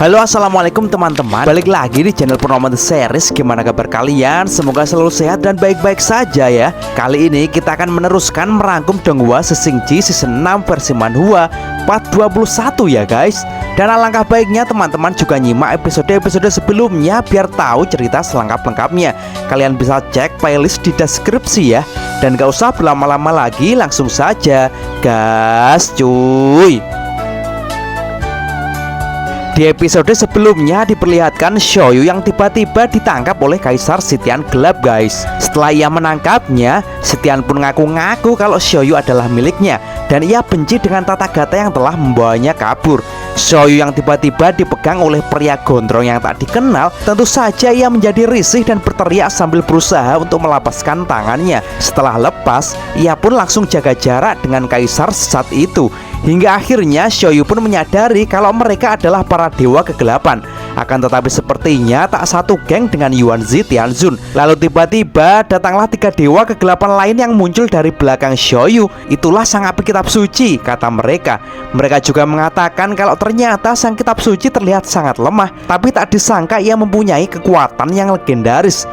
Halo, assalamualaikum teman-teman. Balik lagi di channel Purnomo The Series. Gimana kabar kalian? Semoga selalu sehat dan baik-baik saja ya. Kali ini kita akan meneruskan merangkum Donghua Sessingji season 6 versi manhwa part 21 ya guys. Dan alangkah baiknya teman-teman juga nyimak episode-episode sebelumnya biar tahu cerita selengkap-lengkapnya. Kalian bisa cek playlist di deskripsi ya. Dan gak usah berlama-lama lagi, langsung saja gas cuy. Di episode sebelumnya diperlihatkan Xiaoyu yang tiba-tiba ditangkap oleh Kaisar Sitian Gelap guys. Setelah ia menangkapnya, Sitian pun ngaku-ngaku kalau Xiaoyu adalah miliknya. Dan ia benci dengan tata gata yang telah membawanya kabur. Xiaoyu yang tiba-tiba dipegang oleh pria gondrong yang tak dikenal, tentu saja ia menjadi risih dan berteriak sambil berusaha untuk melepaskan tangannya. Setelah lepas, ia pun langsung jaga jarak dengan Kaisar saat itu. Hingga akhirnya Xiaoyu pun menyadari kalau mereka adalah para dewa kegelapan. Akan tetapi sepertinya tak satu geng dengan Yuanzi Tianzun. Lalu tiba-tiba datanglah 3 dewa kegelapan lain yang muncul dari belakang Xiaoyu. Itulah sang api kitab suci, kata mereka. Mereka juga mengatakan kalau ternyata sang kitab suci terlihat sangat lemah, tapi tak disangka ia mempunyai kekuatan yang legendaris.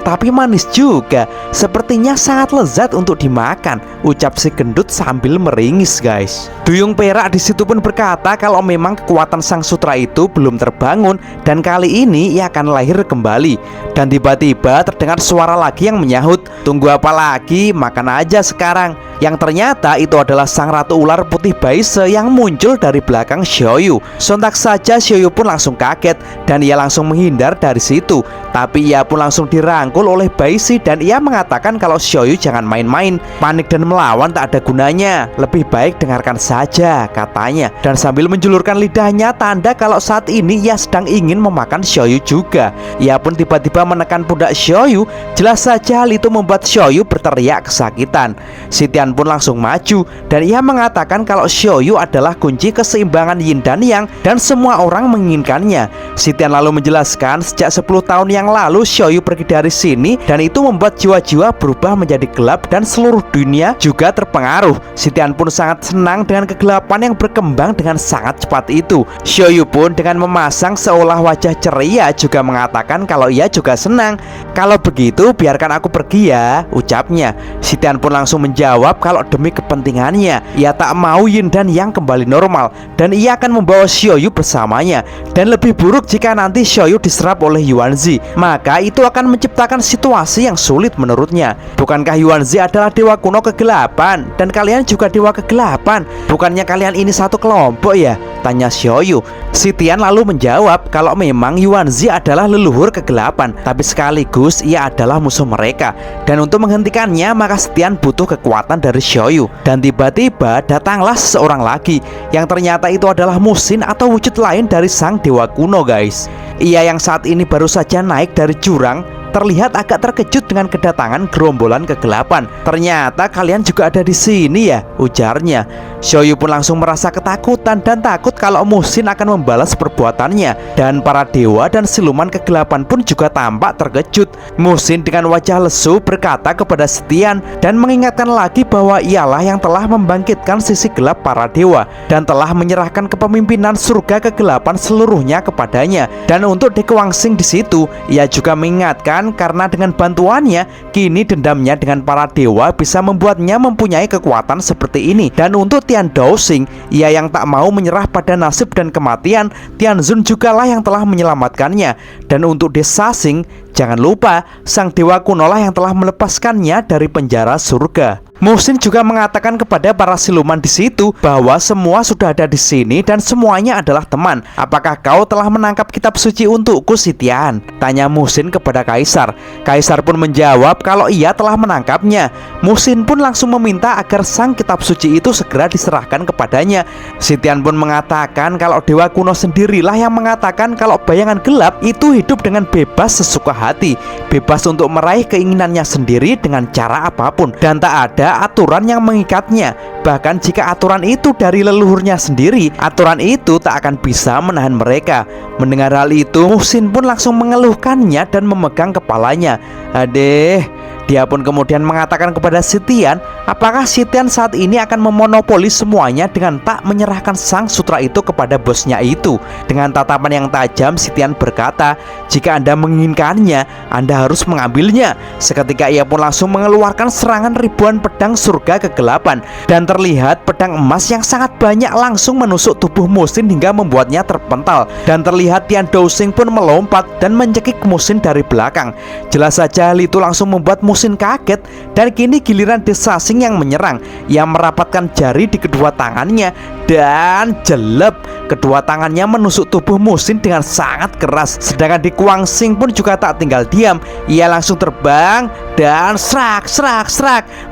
Tapi manis juga. Sepertinya sangat lezat untuk dimakan, ucap si gendut sambil meringis guys. Duyung Perak di situ pun berkata kalau memang kekuatan sang sutra itu belum terbangun dan kali ini ia akan lahir kembali. Dan tiba-tiba terdengar suara lagi yang menyahut, "Tunggu apa lagi, makan aja sekarang." Yang ternyata itu adalah sang ratu ular putih Baise yang muncul dari belakang Xiaoyu. Sontak saja Xiaoyu pun langsung kaget dan ia langsung menghindar dari situ. Tapi ia pun langsung dirangkul oleh Baise dan ia mengatakan kalau Xiaoyu jangan main-main. Panik dan melawan tak ada gunanya. Lebih baik dengarkan saja, katanya. Dan sambil menjulurkan lidahnya tanda kalau saat ini ia sedang ingin memakan Xiaoyu juga. Ia pun tiba-tiba menekan pundak Xiaoyu. Jelas saja hal itu membuat Xiaoyu berteriak kesakitan. Sitian pun langsung maju dan ia mengatakan kalau Xiaoyu adalah kunci keseimbangan Yin dan Yang dan semua orang menginginkannya. Sitian lalu menjelaskan sejak 10 tahun yang lalu Xiaoyu pergi dari sini dan itu membuat jiwa-jiwa berubah menjadi gelap dan seluruh dunia juga terpengaruh. Sitian pun sangat senang dengan kegelapan yang berkembang dengan sangat cepat itu. Xiaoyu pun dengan memasang seolah wajah ceria juga mengatakan kalau ia juga senang. "Kalau begitu biarkan aku pergi ya," ucapnya. Sitian pun langsung menjawab kalau demi kepentingannya ia tak mau Yin dan Yang kembali normal dan ia akan membawa Xiaoyu bersamanya. Dan lebih buruk jika nanti Xiaoyu diserap oleh Yuanzi, maka itu akan menciptakan situasi yang sulit menurutnya. Bukankah Yuanzi adalah dewa kuno kegelapan dan kalian juga dewa kegelapan? Bukannya kalian ini satu kelompok ya? Tanya Xiaoyu. Sitian lalu menjawab kalau memang Yuanzi adalah leluhur kegelapan, tapi sekaligus ia adalah musuh mereka. Dan untuk menghentikannya maka Sitian butuh kekuatan dari Xiaoyu. Dan tiba-tiba datanglah seseorang lagi yang ternyata itu adalah Musin atau wujud lain dari sang dewa kuno guys. Ia yang saat ini baru saja naik dari jurang terlihat agak terkejut dengan kedatangan gerombolan kegelapan. "Ternyata kalian juga ada di sini ya," ujarnya. Xiaoyu pun langsung merasa ketakutan dan takut kalau Musin akan membalas perbuatannya. Dan para dewa dan siluman kegelapan pun juga tampak terkejut. Musin dengan wajah lesu berkata kepada Sitian dan mengingatkan lagi bahwa ialah yang telah membangkitkan sisi gelap para dewa dan telah menyerahkan kepemimpinan surga kegelapan seluruhnya kepadanya. Dan untuk Dekewangsing di situ, ia juga mengingatkan karena dengan bantuannya kini dendamnya dengan para dewa bisa membuatnya mempunyai kekuatan seperti ini. Dan untuk Tian Daoxing, ia yang tak mau menyerah pada nasib dan kematian, Tianzun jugalah yang telah menyelamatkannya. Dan untuk Desasing, jangan lupa sang dewa kuno lah yang telah melepaskannya dari penjara surga. Musin juga mengatakan kepada para siluman di situ bahwa semua sudah ada di sini dan semuanya adalah teman. "Apakah kau telah menangkap kitab suci untukku, Sitian?" tanya Musin kepada Kaisar. Kaisar pun menjawab kalau ia telah menangkapnya. Musin pun langsung meminta agar sang kitab suci itu segera diserahkan kepadanya. Sitian pun mengatakan kalau dewa kuno sendirilah yang mengatakan kalau bayangan gelap itu hidup dengan bebas sesuka hati, bebas untuk meraih keinginannya sendiri dengan cara apapun dan tak ada aturan yang mengikatnya. Bahkan jika aturan itu dari leluhurnya sendiri, aturan itu tak akan bisa menahan mereka. Mendengar hal itu, Musin pun langsung mengeluhkannya dan memegang kepalanya. "Adeh, Dia pun kemudian mengatakan kepada Sitian, apakah Sitian saat ini akan memonopoli semuanya dengan tak menyerahkan sang sutra itu kepada bosnya itu. Dengan tatapan yang tajam, Sitian berkata, jika Anda menginginkannya, Anda harus mengambilnya. Seketika ia pun langsung mengeluarkan serangan ribuan pedang surga kegelapan, dan terlihat pedang emas yang sangat banyak langsung menusuk tubuh Musin hingga membuatnya terpental. Dan terlihat Tian Douxing pun melompat dan mencekik Musin dari belakang. Jelas saja hal itu langsung membuat Musin kaget, dan kini giliran Desasing yang menyerang. Ia merapatkan jari di kedua tangannya dan jelek, kedua tangannya menusuk tubuh Musin dengan sangat keras. Sedangkan di Kuangsing pun juga tak tinggal diam. Ia langsung terbang dan serak.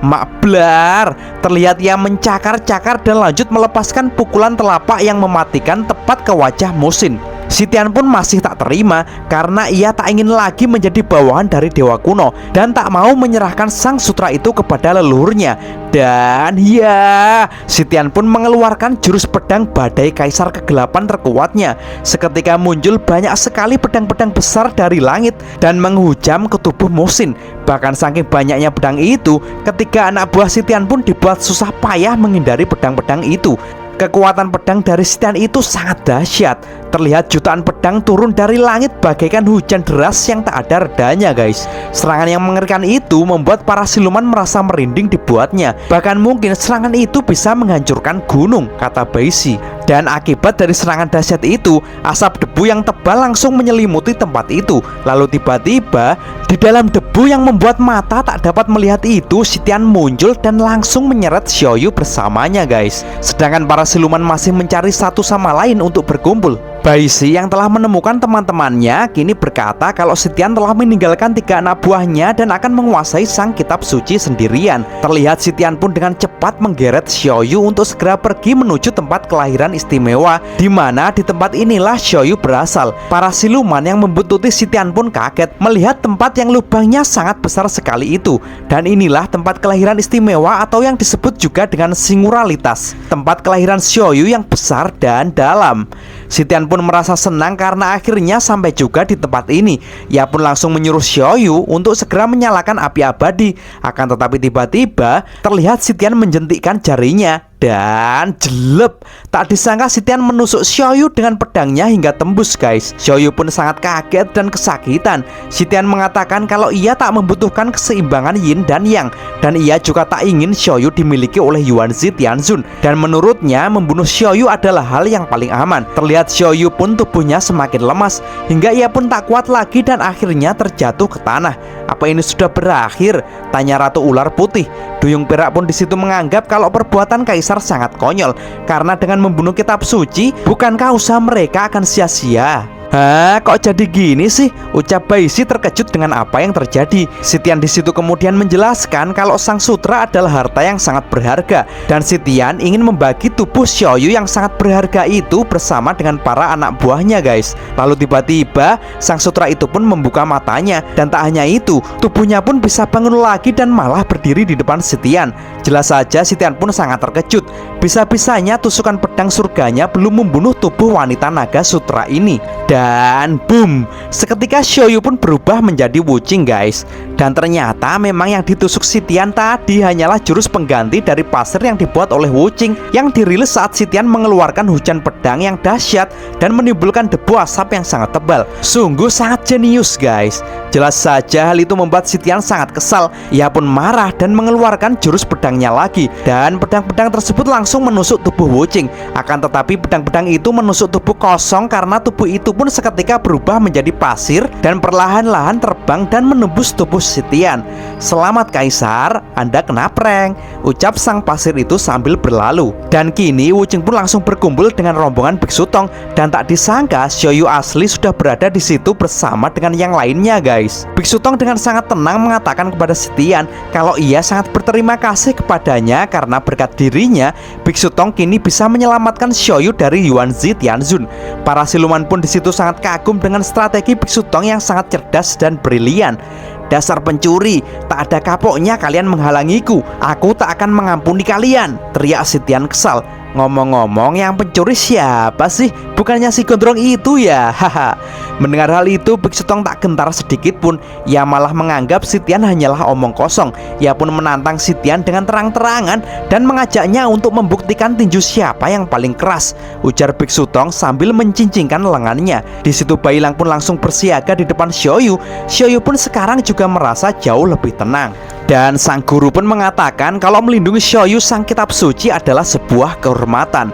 Makblar, terlihat ia mencakar-cakar dan lanjut melepaskan pukulan telapak yang mematikan tepat ke wajah Musin. Sitian pun masih tak terima karena ia tak ingin lagi menjadi bawahan dari Dewa Kuno dan tak mau menyerahkan sang sutra itu kepada leluhurnya. Dan ya, Sitian pun mengeluarkan jurus pedang badai kaisar kegelapan terkuatnya. Seketika muncul banyak sekali pedang-pedang besar dari langit dan menghujam ke tubuh Musin. Bahkan saking banyaknya pedang itu, ketiga anak buah Sitian pun dibuat susah payah menghindari pedang-pedang itu. Kekuatan pedang dari Sitian itu sangat dahsyat. Terlihat jutaan pedang turun dari langit bagaikan hujan deras yang tak ada redanya, guys. Serangan yang mengerikan itu membuat para siluman merasa merinding dibuatnya. Bahkan mungkin serangan itu bisa menghancurkan gunung, kata Baishi. Dan akibat dari serangan dahsyat itu, asap debu yang tebal langsung menyelimuti tempat itu. Lalu tiba-tiba di dalam debu yang membuat mata tak dapat melihat itu, Sitian muncul dan langsung menyeret Xiaoyu bersamanya, guys. Sedangkan para siluman masih mencari satu sama lain untuk berkumpul. Baishi yang telah menemukan teman-temannya kini berkata kalau Sitian telah meninggalkan 3 anak buahnya dan akan menguasai sang kitab suci sendirian. Terlihat Sitian pun dengan cepat menggeret Xiaoyu untuk segera pergi menuju tempat kelahiran istimewa, di mana di tempat inilah Xiaoyu berasal. Para siluman yang membuntuti Sitian pun kaget melihat tempat yang lubangnya sangat besar sekali itu. Dan inilah tempat kelahiran istimewa atau yang disebut juga dengan singuralitas, tempat kelahiran Xiaoyu yang besar dan dalam. Sitian pun merasa senang karena akhirnya sampai juga di tempat ini. Ia pun langsung menyuruh Xiaoyu untuk segera menyalakan api abadi. Akan tetapi tiba-tiba terlihat Sitian menjentikkan jarinya dan jelek. Tak disangka Sitian menusuk Xiaoyu dengan pedangnya hingga tembus, guys. Xiaoyu pun sangat kaget dan kesakitan. Sitian mengatakan kalau ia tak membutuhkan keseimbangan yin dan yang, dan ia juga tak ingin Xiaoyu dimiliki oleh Yuanzi Tianzun. Dan menurutnya membunuh Xiaoyu adalah hal yang paling aman. Terlihat Xiaoyu pun tubuhnya semakin lemas hingga ia pun tak kuat lagi dan akhirnya terjatuh ke tanah. Apa ini sudah berakhir? Tanya Ratu Ular Putih. Duyung Perak pun disitu menganggap kalau perbuatan kaisar sangat konyol karena dengan membunuh kitab suci, bukankah usaha mereka akan sia-sia? Hah, kok jadi gini sih? Ucap Baishi terkejut dengan apa yang terjadi. Sitian di situ kemudian menjelaskan kalau sang sutra adalah harta yang sangat berharga dan Sitian ingin membagi tubuh Xiaoyu yang sangat berharga itu bersama dengan para anak buahnya, guys. Lalu tiba-tiba sang sutra itu pun membuka matanya dan tak hanya itu, tubuhnya pun bisa bangun lagi dan malah berdiri di depan Sitian. Jelas saja Sitian pun sangat terkejut. Bisa-bisanya tusukan pedang surganya belum membunuh tubuh wanita naga sutra ini. Dan boom, seketika Xiaoyu pun berubah menjadi Wuqing, guys. Dan ternyata memang yang ditusuk Sitian tadi hanyalah jurus pengganti dari pasir yang dibuat oleh Wuqing, yang dirilis saat Sitian mengeluarkan hujan pedang yang dahsyat dan menimbulkan debu asap yang sangat tebal. Sungguh sangat jenius, guys. Jelas saja hal itu membuat Sitian sangat kesal. Ia pun marah dan mengeluarkan jurus pedangnya lagi, dan pedang-pedang tersebut langsung menusuk tubuh Wuqing. Akan tetapi pedang-pedang itu menusuk tubuh kosong karena tubuh itu pun seketika berubah menjadi pasir dan perlahan-lahan terbang dan menembus tubuh Sitian. Selamat Kaisar, Anda kena prank, ucap sang pasir itu sambil berlalu. Dan kini Wuqing pun langsung berkumpul dengan rombongan Biksu Tong, dan tak disangka Xiaoyu asli sudah berada di situ bersama dengan yang lainnya, guys. Biksu Tong dengan sangat tenang mengatakan kepada Sitian kalau ia sangat berterima kasih kepadanya karena berkat dirinya Biksu Tong kini bisa menyelamatkan Xiaoyu dari Yuanzi Tianzun. Para siluman pun di situ sangat kagum dengan strategi Biksu Tong yang sangat cerdas dan brilian. Dasar pencuri, tak ada kapoknya kalian menghalangiku. Aku tak akan mengampuni kalian, teriak Sitian kesal. Ngomong-ngomong, yang pencuri siapa sih? Bukannya si gondrong itu ya? Haha. Mendengar hal itu, Biksu Tong tak gentar sedikit pun. Ia malah menganggap Sitian hanyalah omong kosong. Ia pun menantang Sitian dengan terang-terangan dan mengajaknya untuk membuktikan tinju siapa yang paling keras, ujar Biksu Tong sambil mencincingkan lengannya. Di situ Bailang pun langsung bersiaga di depan Xiaoyu. Xiaoyu pun sekarang juga merasa jauh lebih tenang. Dan sang guru pun mengatakan kalau melindungi Xiaoyu sang kitab suci adalah sebuah kehormatan.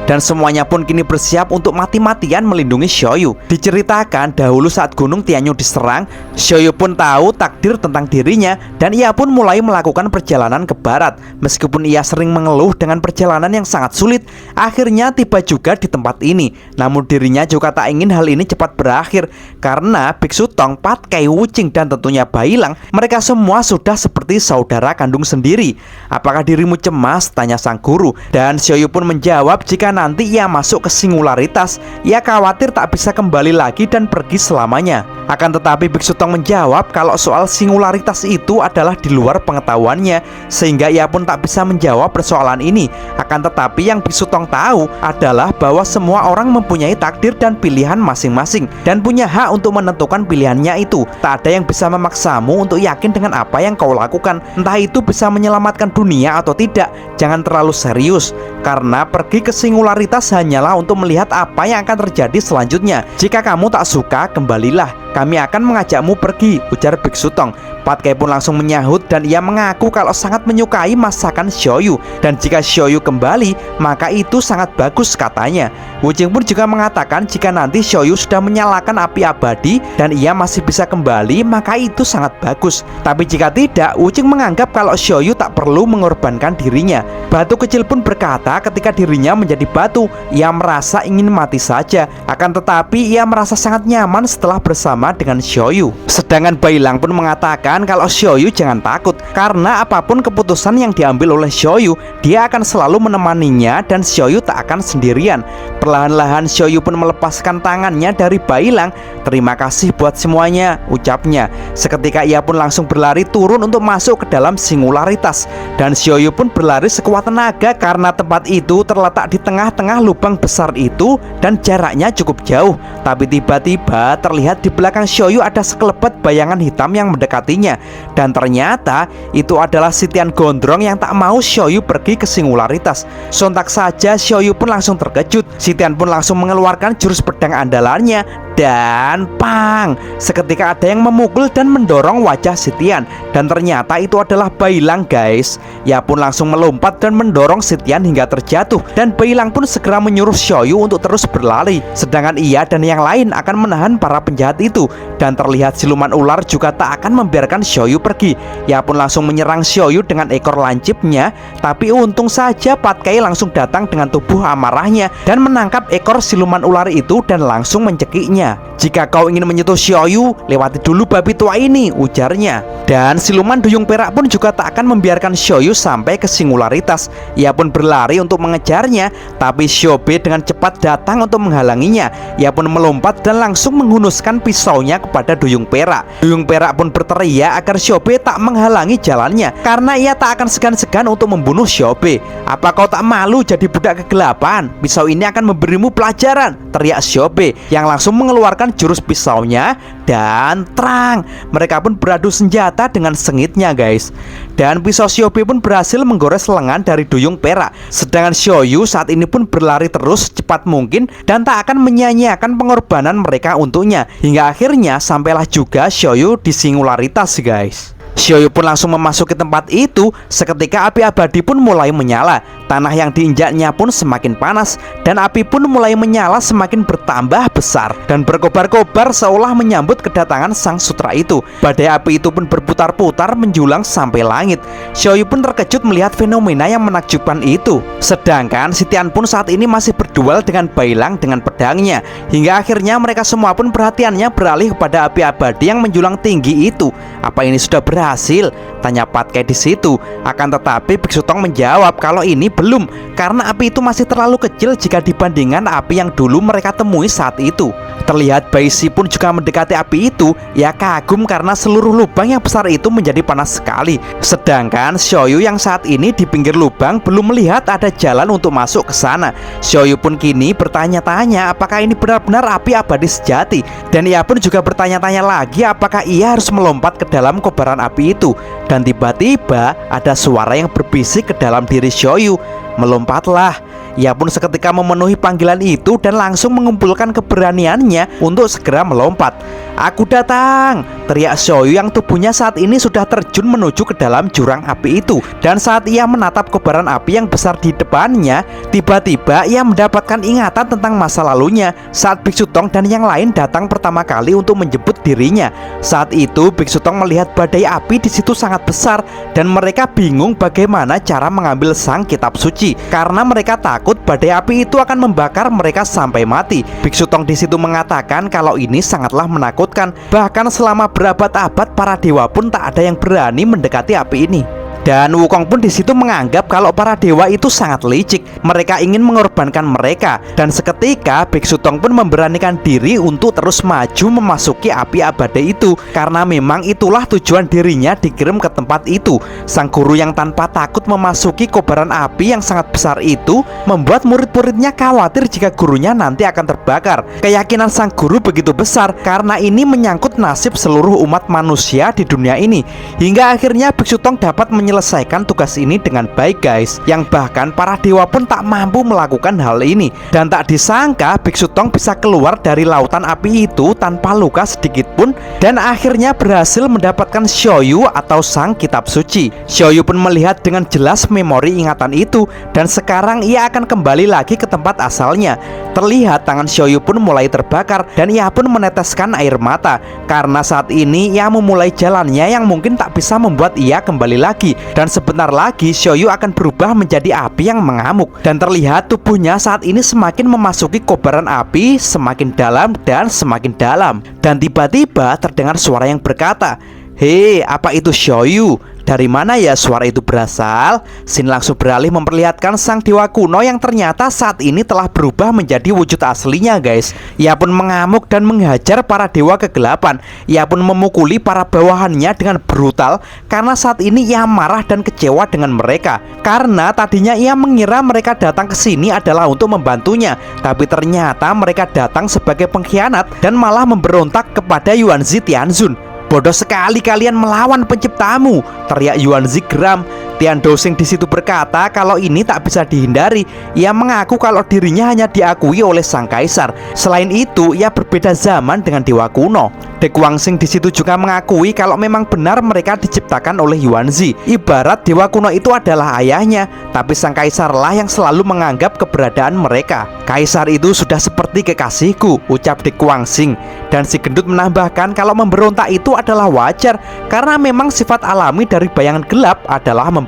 Dan semuanya pun kini bersiap untuk mati-matian melindungi Xiaoyu. Diceritakan dahulu saat Gunung Tianyu diserang, Xiaoyu pun tahu takdir tentang dirinya dan ia pun mulai melakukan perjalanan ke barat. Meskipun ia sering mengeluh dengan perjalanan yang sangat sulit, akhirnya tiba juga di tempat ini. Namun dirinya juga tak ingin hal ini cepat berakhir, karena Biksu Tong, Pat Kai Wuching dan tentunya Bailang, mereka semua sudah seperti saudara kandung sendiri. Apakah dirimu cemas? Tanya sang guru. Dan Xiaoyu pun menjawab jika nanti ia masuk ke singularitas, ia khawatir tak bisa kembali lagi dan pergi selamanya. Akan tetapi Biksu Tong menjawab kalau soal singularitas itu adalah di luar pengetahuannya, sehingga ia pun tak bisa menjawab persoalan ini. Akan tetapi yang Biksu Tong tahu adalah bahwa semua orang mempunyai takdir dan pilihan masing-masing, dan punya hak untuk menentukan pilihannya itu. Tak ada yang bisa memaksamu untuk yakin dengan apa yang kau lakukan, entah itu bisa menyelamatkan dunia atau tidak. Jangan terlalu serius, karena pergi ke singularitas hanyalah untuk melihat apa yang akan terjadi selanjutnya. Jika kamu tak suka, kembalilah. Kami akan mengajakmu pergi, ujar Biksu Tong. Pat Kai pun langsung menyahut dan ia mengaku kalau sangat menyukai masakan Xiaoyu. Dan jika Xiaoyu kembali, maka itu sangat bagus katanya. Wuching pun juga mengatakan jika nanti Xiaoyu sudah menyalakan api abadi dan ia masih bisa kembali, maka itu sangat bagus. Tapi jika tidak, Wuching menganggap kalau Xiaoyu tak perlu mengorbankan dirinya. Batu kecil pun berkata ketika dirinya menjadi batu, ia merasa ingin mati saja. Akan tetapi ia merasa sangat nyaman setelah bersama dengan Xiaoyu. Sedangkan Bailang pun mengatakan kalau Xiaoyu jangan takut, karena apapun keputusan yang diambil oleh Xiaoyu, dia akan selalu menemaninya dan Xiaoyu tak akan sendirian. Perlahan-lahan Xiaoyu pun melepaskan tangannya dari Bailang. Terima kasih buat semuanya, ucapnya. Seketika ia pun langsung berlari turun untuk masuk ke dalam singularitas. Dan Xiaoyu pun berlari sekuat tenaga karena tempat itu terletak di tengah-tengah lubang besar itu dan jaraknya cukup jauh. Tapi tiba-tiba terlihat di belakang Xiaoyu ada sekelebat bayangan hitam yang mendekatinya. Dan ternyata itu adalah Sitian Gondrong yang tak mau Xiaoyu pergi ke singularitas. Sontak saja Xiaoyu pun langsung terkejut. Sitian pun langsung mengeluarkan jurus pedang andalannya. Dan pang, seketika ada yang memukul dan mendorong wajah Sitian. Dan ternyata itu adalah Bailang guys. Ia pun langsung melompat dan mendorong Sitian hingga terjatuh. Dan Bailang pun segera menyuruh Xiaoyu untuk terus berlari, sedangkan ia dan yang lain akan menahan para penjahat itu. Dan terlihat siluman ular juga tak akan membiarkan Xiaoyu pergi. Ia pun langsung menyerang Xiaoyu dengan ekor lancipnya. Tapi untung saja Pat Kai langsung datang dengan tubuh amarahnya dan menangkap ekor siluman ular itu dan langsung mencekiknya. Jika kau ingin menyentuh Xiaoyu, lewati dulu babi tua ini, ujarnya. Dan siluman duyung perak pun juga tak akan membiarkan Xiaoyu sampai ke singularitas. Ia pun berlari untuk mengejarnya, tapi Xiaobe dengan cepat datang untuk menghalanginya. Ia pun melompat dan langsung menghunuskan pisaunya kepada duyung perak. Duyung perak pun berteriak agar Xiaobe tak menghalangi jalannya, karena ia tak akan segan-segan untuk membunuh Xiaobe. Apa kau tak malu jadi budak kegelapan? Pisau ini akan memberimu pelajaran, teriak Xiaobe yang langsung mengeluarkan jurus pisaunya. Dan terang, mereka pun beradu senjata dengan sengitnya guys. Dan pisau Xiaobe pun berhasil menggores lengan dari duyung perak. Sedangkan Xiaoyu saat ini pun berlari terus secepat mungkin dan tak akan menyia-nyiakan pengorbanan mereka untuknya. Hingga akhirnya sampailah juga Xiaoyu di singularitas guys. Xiaoyu pun langsung memasuki tempat itu. Seketika api abadi pun mulai menyala. Tanah yang diinjaknya pun semakin panas, dan api pun mulai menyala semakin bertambah besar dan berkobar-kobar seolah menyambut kedatangan sang sutra itu. Badai api itu pun berputar-putar menjulang sampai langit. Xiaoyu pun terkejut melihat fenomena yang menakjubkan itu. Sedangkan Sitian pun saat ini masih berduel dengan Bailang dengan pedangnya. Hingga akhirnya mereka semua pun perhatiannya beralih kepada api abadi yang menjulang tinggi itu. Apa ini sudah berhasil? Tanya Pat Kai di situ. Akan tetapi Biksu Tong menjawab kalau ini belum, karena api itu masih terlalu kecil jika dibandingkan api yang dulu mereka temui saat itu. Terlihat Baisi pun juga mendekati api itu. Ia kagum karena seluruh lubang yang besar itu menjadi panas sekali. Sedangkan Xiaoyu yang saat ini di pinggir lubang belum melihat ada jalan untuk masuk ke sana. Xiaoyu pun kini bertanya-tanya apakah ini benar-benar api abadi sejati. Dan ia pun juga bertanya-tanya lagi apakah ia harus melompat ke dalam kobaran api itu. Dan tiba-tiba ada suara yang berbisik ke dalam diri Xiaoyu, "Melompatlah." Ia pun seketika memenuhi panggilan itu dan langsung mengumpulkan keberaniannya untuk segera melompat. "Aku datang!" teriak Xiaoyu yang tubuhnya saat ini sudah terjun menuju ke dalam jurang api itu. Dan saat ia menatap kobaran api yang besar di depannya, tiba-tiba ia mendapatkan ingatan tentang masa lalunya saat Biksu Tong dan yang lain datang pertama kali untuk menjemput dirinya. Saat itu Biksu Tong melihat badai api di situ sangat besar dan mereka bingung bagaimana cara mengambil sang kitab suci karena mereka takut badai api itu akan membakar mereka sampai mati. Biksu Tong di situ mengatakan kalau ini sangatlah menakutkan. Bahkan selama berabad-abad para dewa pun tak ada yang berani mendekati api ini. Dan Wukong pun di situ menganggap kalau para dewa itu sangat licik. Mereka ingin mengorbankan mereka. Dan seketika Biksu Tong pun memberanikan diri untuk terus maju memasuki api abadi itu, karena memang itulah tujuan dirinya dikirim ke tempat itu. Sang guru yang tanpa takut memasuki kobaran api yang sangat besar itu membuat murid-muridnya khawatir jika gurunya nanti akan terbakar. Keyakinan sang guru begitu besar karena ini menyangkut nasib seluruh umat manusia di dunia ini. Hingga akhirnya Biksu Tong dapat menyelesaikan tugas ini dengan baik guys, yang bahkan para dewa pun tak mampu melakukan hal ini. Dan tak disangka Biksu Tong bisa keluar dari lautan api itu tanpa luka sedikit pun, dan akhirnya berhasil mendapatkan Xiaoyu atau sang kitab suci. Xiaoyu pun melihat dengan jelas memori ingatan itu, dan sekarang ia akan kembali lagi ke tempat asalnya. Terlihat tangan Xiaoyu pun mulai terbakar dan ia pun meneteskan air mata karena saat ini ia memulai jalannya yang mungkin tak bisa membuat ia kembali lagi. Dan sebentar lagi Xiaoyu akan berubah menjadi api yang mengamuk. Dan terlihat tubuhnya saat ini semakin memasuki kobaran api semakin dalam dan semakin dalam. Dan tiba-tiba terdengar suara yang berkata, "Hei, apa itu Xiaoyu? Dari mana ya suara itu berasal?" Sin langsung beralih memperlihatkan sang dewa kuno yang ternyata saat ini telah berubah menjadi wujud aslinya guys. Ia pun mengamuk dan menghajar para dewa kegelapan. Ia pun memukuli para bawahannya dengan brutal karena saat ini ia marah dan kecewa dengan mereka. Karena tadinya ia mengira mereka datang ke sini adalah untuk membantunya, tapi ternyata mereka datang sebagai pengkhianat dan malah memberontak kepada Yuanzi Tianzun. "Bodoh sekali kalian melawan penciptamu!" teriak Yuanzi geram. Tian Doxing di situ berkata kalau ini tak bisa dihindari. Ia mengaku kalau dirinya hanya diakui oleh sang kaisar. Selain itu, ia berbeda zaman dengan dewa kuno. De Guangxing di situ juga mengakui kalau memang benar mereka diciptakan oleh Yuanzi. Ibarat dewa kuno itu adalah ayahnya, tapi sang kaisarlah yang selalu menganggap keberadaan mereka. "Kaisar itu sudah seperti kekasihku," ucap De Guangxing. Dan si gendut menambahkan kalau memberontak itu adalah wajar karena memang sifat alami dari bayangan gelap adalah memberontak.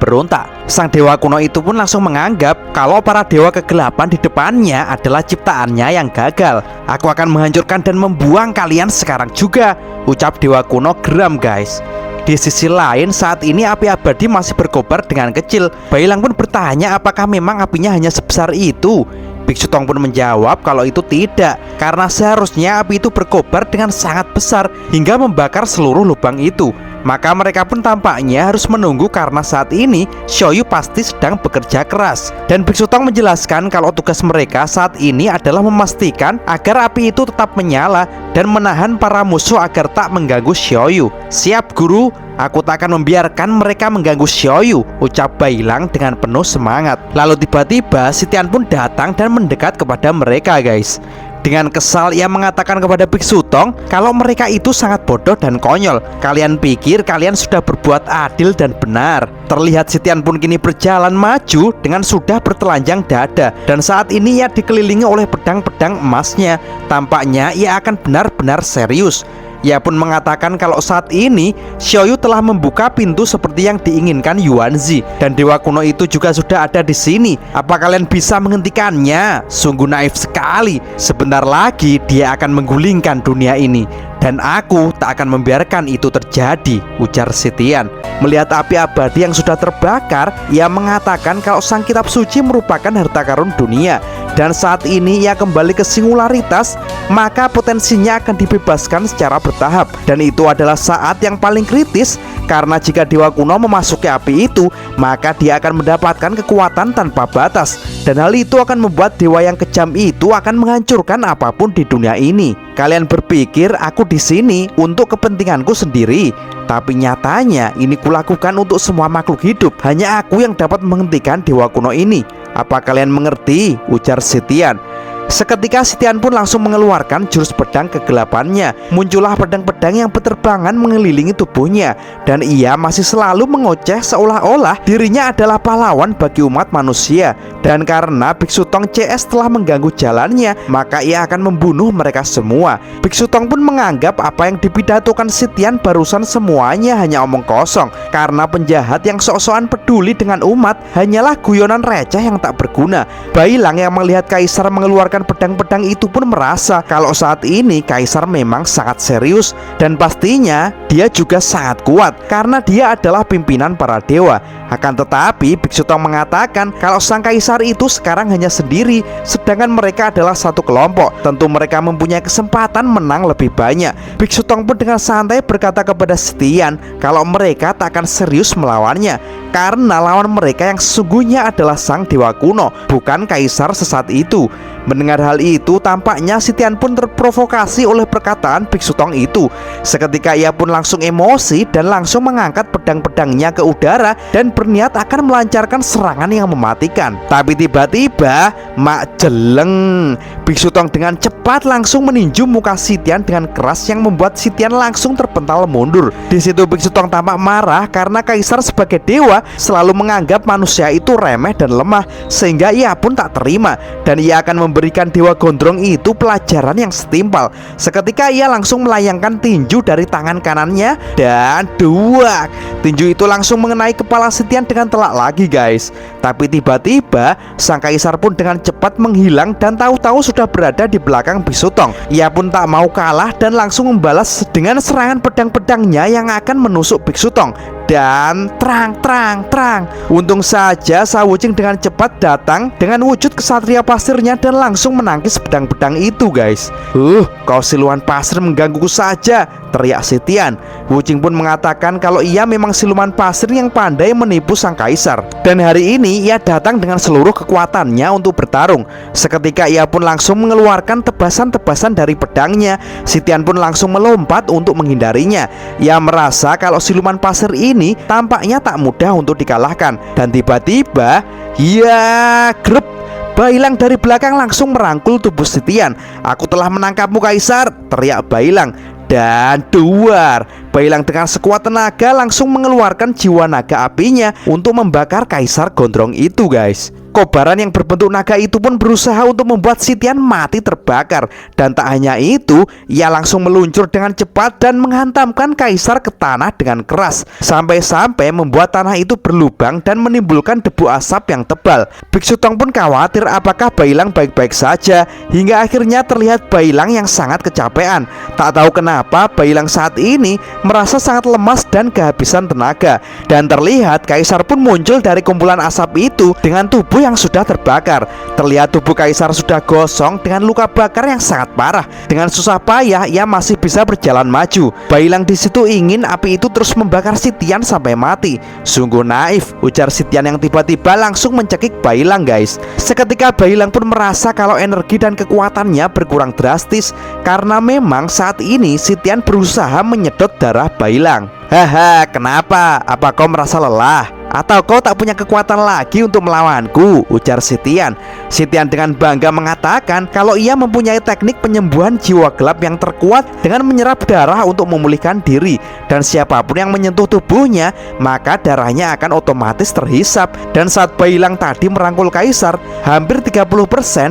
Sang dewa kuno itu pun langsung menganggap kalau para dewa kegelapan di depannya adalah ciptaannya yang gagal. "Aku akan menghancurkan dan membuang kalian sekarang juga," ucap dewa kuno geram guys. Di sisi lain saat ini api abadi masih berkobar dengan kecil. Bailang pun bertanya apakah memang apinya hanya sebesar itu. Biksu Tong pun menjawab kalau itu tidak, karena seharusnya api itu berkobar dengan sangat besar hingga membakar seluruh lubang itu. Maka mereka pun tampaknya harus menunggu karena saat ini Xiaoyu pasti sedang bekerja keras. Dan Biksu Tong menjelaskan kalau tugas mereka saat ini adalah memastikan agar api itu tetap menyala dan menahan para musuh agar tak mengganggu Xiaoyu. "Siap guru, aku tak akan membiarkan mereka mengganggu Xiaoyu," ucap Bailang dengan penuh semangat. Lalu tiba-tiba si Tian pun datang dan mendekat kepada mereka guys. Dengan kesal ia mengatakan kepada Biksu Tong kalau mereka itu sangat bodoh dan konyol. "Kalian pikir kalian sudah berbuat adil dan benar?" Terlihat si Tian pun kini berjalan maju dengan sudah bertelanjang dada. Dan saat ini ia dikelilingi oleh pedang-pedang emasnya. Tampaknya ia akan benar-benar serius. Ia pun mengatakan kalau saat ini Xiaoyu telah membuka pintu seperti yang diinginkan Yuanzi, dan dewa kuno itu juga sudah ada di sini. "Apa kalian bisa menghentikannya? Sungguh naif sekali. Sebentar lagi dia akan menggulingkan dunia ini." Dan aku tak akan membiarkan itu terjadi, ujar Sitian. Melihat api abadi yang sudah terbakar, ia mengatakan kalau sang kitab suci merupakan harta karun dunia. Dan saat ini ia kembali ke singularitas, maka potensinya akan dibebaskan secara bertahap. Dan itu adalah saat yang paling kritis, karena jika dewa kuno memasuki api itu, maka dia akan mendapatkan kekuatan tanpa batas. Dan hal itu akan membuat dewa yang kejam itu akan menghancurkan apapun di dunia ini. Kalian berpikir aku di sini untuk kepentinganku sendiri, tapi nyatanya ini kulakukan untuk semua makhluk hidup. Hanya aku yang dapat menghentikan dewa kuno ini. Apa kalian mengerti? Ujar Sitian. Seketika Sitian pun langsung mengeluarkan jurus pedang kegelapannya. Muncullah pedang-pedang yang berterbangan mengelilingi tubuhnya. Dan ia masih selalu mengoceh seolah-olah dirinya adalah pahlawan bagi umat manusia. Dan karena Biksu Tong CS telah mengganggu jalannya, maka ia akan membunuh mereka semua. Biksu Tong pun menganggap apa yang dipidatokan Sitian barusan semuanya hanya omong kosong. Karena penjahat yang sok-sokan peduli dengan umat hanyalah guyonan receh yang tak berguna. Bailang yang melihat Kaisar mengeluarkan pedang-pedang itu pun merasa kalau saat ini Kaisar memang sangat serius. Dan pastinya dia juga sangat kuat karena dia adalah pimpinan para dewa. Akan tetapi Biksu Tong mengatakan kalau sang Kaisar itu sekarang hanya sendiri, sedangkan mereka adalah satu kelompok. Tentu mereka mempunyai kesempatan menang lebih banyak. Biksu Tong pun dengan santai berkata kepada Sitian kalau mereka tak akan serius melawannya, karena lawan mereka yang sesungguhnya adalah sang dewa kuno, bukan Kaisar sesat itu. Mendengar hal itu, tampaknya Sitian pun terprovokasi oleh perkataan Biksu Tong itu. Seketika ia pun langsung emosi dan langsung mengangkat pedang-pedangnya ke udara dan berniat akan melancarkan serangan yang mematikan. Tapi tiba-tiba, mak jeleng, Biksu Tong dengan cepat langsung meninju muka Sitian dengan keras yang membuat Sitian langsung terpental mundur. Di situ Biksu Tong tampak marah karena Kaisar sebagai dewa selalu menganggap manusia itu remeh dan lemah, sehingga ia pun tak terima dan ia akan memberikan dewa gondrong itu pelajaran yang setimpal. Seketika ia langsung melayangkan tinju dari tangan kanannya dan duak, tinju itu langsung mengenai kepala Sitian dengan telak lagi guys. Tapi tiba-tiba sang Kaisar pun dengan cepat menghilang dan tahu-tahu sudah berada di belakang Biksu Tong. Ia pun tak mau kalah dan langsung membalas dengan serangan pedang-pedangnya yang akan menusuk Biksu Tong. Dan terang. Untung saja Sawucing dengan cepat datang dengan wujud kesatria pasirnya dan langsung menangkis pedang-pedang itu guys. Kau siluman pasir menggangguku saja, teriak Sitian. Wucing pun mengatakan kalau ia memang siluman pasir yang pandai menipu sang Kaisar. Dan hari ini ia datang dengan seluruh kekuatannya untuk bertarung. Seketika ia pun langsung mengeluarkan tebasan-tebasan dari pedangnya. Sitian pun langsung melompat untuk menghindarinya. Ia merasa kalau siluman pasir ini tampaknya tak mudah untuk dikalahkan. Dan tiba-tiba, ya grep, Bailang dari belakang langsung merangkul tubuh Sitian. Aku telah menangkapmu Kaisar, teriak Bailang. Dan duar, Bailang dengan sekuat tenaga langsung mengeluarkan jiwa naga apinya untuk membakar Kaisar gondrong itu guys. Kobaran yang berbentuk naga itu pun berusaha untuk membuat Sitian mati terbakar. Dan tak hanya itu, ia langsung meluncur dengan cepat dan menghantamkan Kaisar ke tanah dengan keras, sampai-sampai membuat tanah itu berlubang dan menimbulkan debu asap yang tebal. Biksu Tong pun khawatir apakah Bailang baik-baik saja, hingga akhirnya terlihat Bailang yang sangat kecapean. Tak tahu kenapa Bailang saat ini merasa sangat lemas dan kehabisan tenaga. Dan terlihat Kaisar pun muncul dari kumpulan asap itu dengan tubuh yang sudah terbakar. Terlihat tubuh Kaisar sudah gosong dengan luka bakar yang sangat parah. Dengan susah payah ia masih bisa berjalan maju. Bailang di situ ingin api itu terus membakar Sitian sampai mati. Sungguh naif, ujar Sitian yang tiba-tiba langsung mencekik Bailang guys. Seketika Bailang pun merasa kalau energi dan kekuatannya berkurang drastis, karena memang saat ini Sitian berusaha menyedot darah Bailang. Haha, kenapa? Apa kau merasa lelah? Atau kau tak punya kekuatan lagi untuk melawanku? Ujar Sitian. Sitian dengan bangga mengatakan kalau ia mempunyai teknik penyembuhan jiwa gelap yang terkuat dengan menyerap darah untuk memulihkan diri. Dan siapapun yang menyentuh tubuhnya, maka darahnya akan otomatis terhisap. Dan saat Bailang tadi merangkul Kaisar, hampir 30%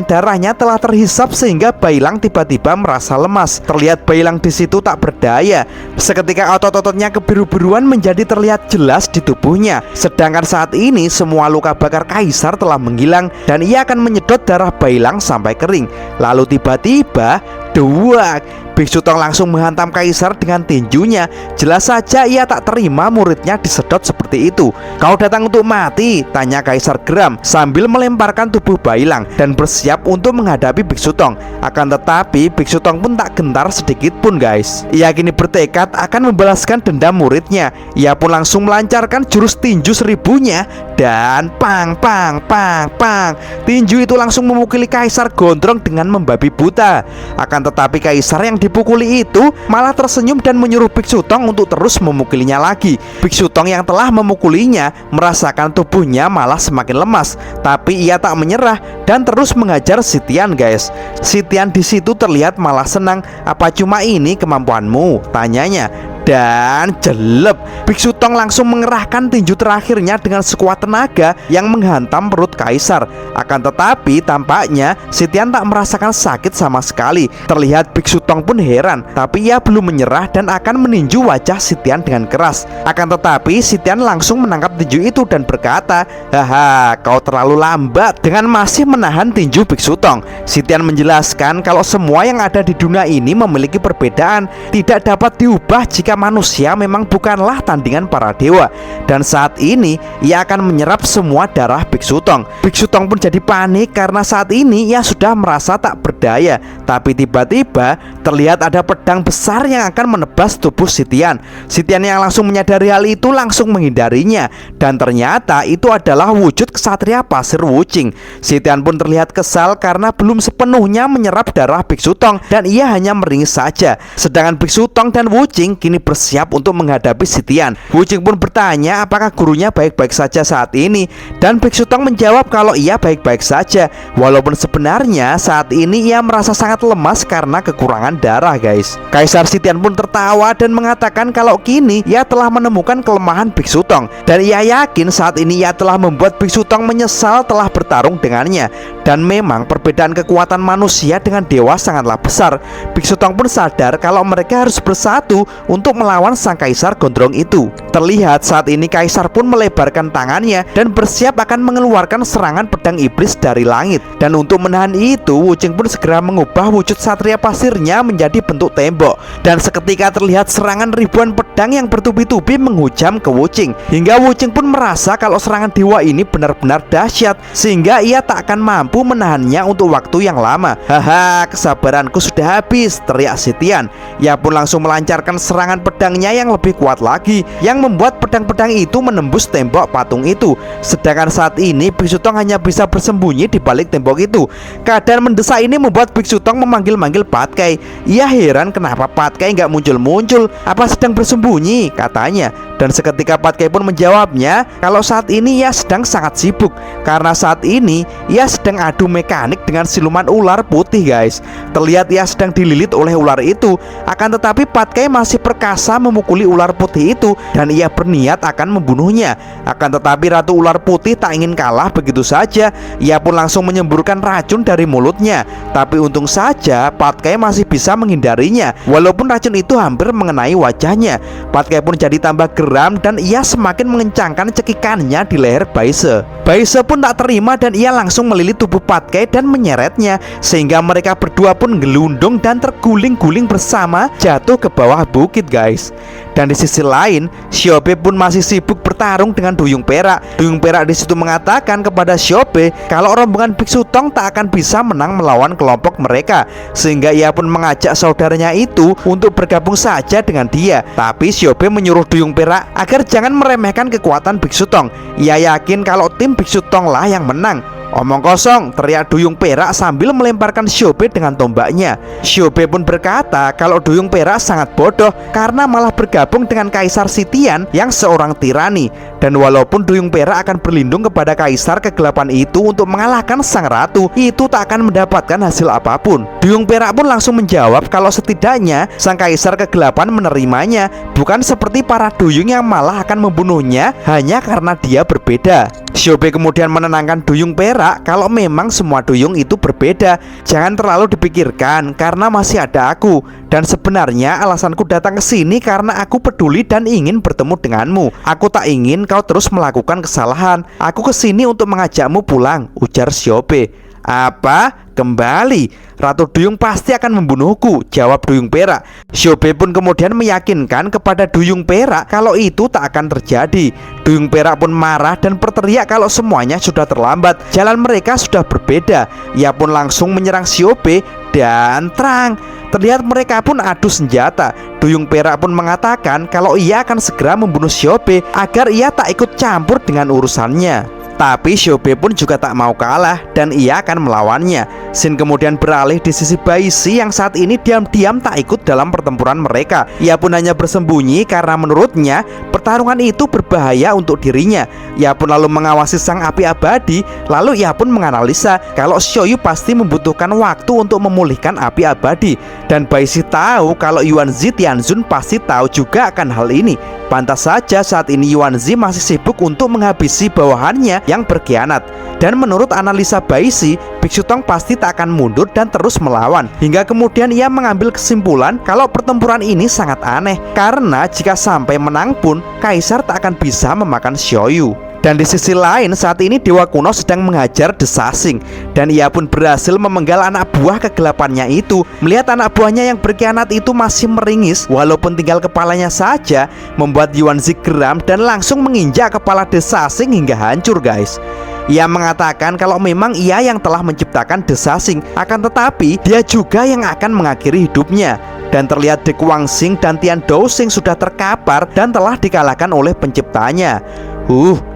darahnya telah terhisap sehingga Bailang tiba-tiba merasa lemas. Terlihat Bailang di situ tak berdaya. Seketika otot-ototnya kebiru-biruan menjadi terlihat jelas di tubuhnya. Sedangkan saat ini semua luka bakar Kaisar telah menghilang dan ia akan menyedot darah Bailang sampai kering. Lalu tiba-tiba Duak, Biksu Tong langsung menghantam kaisar dengan tinjunya. Jelas saja ia tak terima muridnya disedot seperti itu. Kau datang untuk mati? Tanya kaisar geram sambil melemparkan tubuh Bailang dan bersiap untuk menghadapi Biksu Tong. Akan tetapi Biksu Tong pun tak gentar sedikit pun guys. Ia kini bertekad akan membalaskan dendam muridnya. Ia pun langsung melancarkan jurus tinju seribunya dan pang pang pang pang. Tinju itu langsung memukuli kaisar gondrong dengan membabi buta. Akan tetapi kaisar yang dipukuli itu malah tersenyum dan menyuruh Biksu Tong untuk terus memukulinya lagi. Biksu Tong yang telah memukulinya merasakan tubuhnya malah semakin lemas, tapi ia tak menyerah dan terus mengajar Sitian guys. Sitian di situ terlihat malah senang. Apa cuma ini kemampuanmu? Tanyanya. Dan jelek, Biksu Tong langsung mengerahkan tinju terakhirnya dengan sekuat tenaga yang menghantam perut kaisar. Akan tetapi tampaknya Sitian tak merasakan sakit sama sekali. Terlihat Biksu Tong pun heran, tapi ia belum menyerah dan akan meninju wajah Sitian dengan keras. Akan tetapi Sitian langsung menangkap tinju itu dan berkata, "Haha, kau terlalu lambat." Dengan masih menahan tinju Biksu Tong, Sitian menjelaskan kalau semua yang ada di dunia ini memiliki perbedaan, tidak dapat diubah jika manusia memang bukanlah tandingan para dewa. Dan saat ini ia akan menyerap semua darah Biksu Tong. Biksu Tong pun jadi panik karena saat ini ia sudah merasa tak berdaya. Tapi tiba-tiba terlihat ada pedang besar yang akan menebas tubuh Sitian. Sitian yang langsung menyadari hal itu langsung menghindarinya. Dan ternyata itu adalah wujud kesatria pasir Wuching. Sitian pun terlihat kesal karena belum sepenuhnya menyerap darah Biksu Tong dan ia hanya meringis saja. Sedangkan Biksu Tong dan Wuching kini bersiap untuk menghadapi Sitian. Wuching pun bertanya apakah gurunya baik-baik saja saat ini, dan Biksu Tong menjawab kalau ia baik-baik saja, walaupun sebenarnya saat ini ia merasa sangat lemas karena kekurangan darah guys. Kaisar Sitian pun tertawa dan mengatakan kalau kini ia telah menemukan kelemahan Biksu Tong, dan ia yakin saat ini ia telah membuat Biksu Tong menyesal telah bertarung dengannya. Dan memang perbedaan kekuatan manusia dengan dewa sangatlah besar. Biksu Tong pun sadar kalau mereka harus bersatu untuk melawan sang kaisar gondrong itu. Terlihat saat ini kaisar pun melebarkan tangannya dan bersiap akan mengeluarkan serangan pedang iblis dari langit. Dan untuk menahan itu, Wuching pun segera mengubah wujud satria pasirnya menjadi bentuk tembok. Dan seketika terlihat serangan ribuan pedang yang bertubi-tubi menghujam ke Wuching. Hingga Wuching pun merasa kalau serangan dewa ini benar-benar dahsyat, sehingga ia tak akan mampu menahannya untuk waktu yang lama. "Haha, kesabaranku sudah habis," teriak Sitian. Ia pun langsung melancarkan serangan pedangnya yang lebih kuat lagi, yang membuat pedang-pedang itu menembus tembok patung itu. Sedangkan saat ini Biksu Tong hanya bisa bersembunyi di balik tembok itu. Keadaan mendesak ini membuat Biksu Tong memanggil-manggil Patkai. Ia heran kenapa Patkai nggak muncul-muncul. Apa sedang bersembunyi? Katanya. Dan seketika Patkai pun menjawabnya kalau saat ini ia sedang sangat sibuk, karena saat ini ia sedang adu mekanik dengan siluman ular putih guys. Terlihat ia sedang dililit oleh ular itu. Akan tetapi Patkai masih perkasa memukuli ular putih itu dan ia berniat akan membunuhnya. Akan tetapi Ratu Ular Putih tak ingin kalah begitu saja. Ia pun langsung menyemburkan racun dari mulutnya. Tapi untung saja Patkai masih bisa menghindarinya, walaupun racun itu hampir mengenai wajahnya. Patkai pun jadi tambah geram dan ia semakin mengencangkan cekikannya di leher Baise. Baise pun tak terima dan ia langsung melilit tubuh Patkai dan menyeretnya, sehingga mereka berdua pun gelundung dan terguling-guling bersama jatuh ke bawah bukit guys. Dan di sisi lain, Xiaobe pun masih sibuk bertarung dengan Duyung Perak. Duyung Perak di situ mengatakan kepada Xiaobe kalau rombongan Biksu Tong tak akan bisa menang melawan kelompok mereka, sehingga ia pun mengajak saudaranya itu untuk bergabung saja dengan dia. Tapi Xiaobe menyuruh Duyung Perak agar jangan meremehkan kekuatan Biksu Tong. Ia yakin kalau tim Biksu Tong lah yang menang. "Omong kosong," teriak Duyung Perak sambil melemparkan Xiaobe dengan tombaknya. Xiaobe pun berkata kalau Duyung Perak sangat bodoh karena malah bergabung dengan Kaisar Sitian yang seorang tirani. Dan walaupun Duyung Perak akan berlindung kepada Kaisar kegelapan itu untuk mengalahkan sang ratu, itu tak akan mendapatkan hasil apapun. Duyung Perak pun langsung menjawab kalau setidaknya sang Kaisar kegelapan menerimanya, bukan seperti para duyung yang malah akan membunuhnya hanya karena dia berbeda. Xiaobe kemudian menenangkan Duyung Perak kalau memang semua duyung itu berbeda. "Jangan terlalu dipikirkan karena masih ada aku. Dan sebenarnya alasanku datang ke sini karena aku peduli dan ingin bertemu denganmu. Aku tak ingin kau terus melakukan kesalahan. Aku ke sini untuk mengajakmu pulang," ujar Xiaobe. Apa? Kembali? Ratu Duyung pasti akan membunuhku, jawab Duyung Perak. Xiaobei pun kemudian meyakinkan kepada Duyung Perak kalau itu tak akan terjadi. Duyung Perak pun marah dan berteriak kalau semuanya sudah terlambat. Jalan mereka sudah berbeda. Ia pun langsung menyerang Xiaobei dan terang. Terlihat mereka pun adu senjata. Duyung Perak pun mengatakan kalau ia akan segera membunuh Xiaobei agar ia tak ikut campur dengan urusannya. Tapi Xiaobei pun juga tak mau kalah dan ia akan melawannya. Sin kemudian beralih di sisi Baishi yang saat ini diam-diam tak ikut dalam pertempuran mereka. Ia pun hanya bersembunyi karena menurutnya pertarungan itu berbahaya untuk dirinya. Ia pun lalu mengawasi sang api abadi. Lalu ia pun menganalisa kalau Xiaoyu pasti membutuhkan waktu untuk memulihkan api abadi. Dan Baishi tahu kalau Yuanzi Tianzun pasti tahu juga akan hal ini. Pantas saja saat ini Yuanzi masih sibuk untuk menghabisi bawahannya yang berkhianat. Dan menurut analisa Baishi, Biksu Tong pasti tak akan mundur dan terus melawan. Hingga kemudian ia mengambil kesimpulan kalau pertempuran ini sangat aneh, karena jika sampai menang pun Kaisar tak akan bisa memakan Xiaoyu. Dan di sisi lain saat ini Dewa Kuno sedang menghajar The Sasing. Dan ia pun berhasil memenggal anak buah kegelapannya itu. Melihat anak buahnya yang berkhianat itu masih meringis, walaupun tinggal kepalanya saja, membuat Yuanzi geram dan langsung menginjak kepala The Sasing hingga hancur guys. Ia mengatakan kalau memang ia yang telah menciptakan The Sasing, akan tetapi dia juga yang akan mengakhiri hidupnya. Dan terlihat De Guangxing dan Tian Dousing sudah terkapar dan telah dikalahkan oleh penciptanya.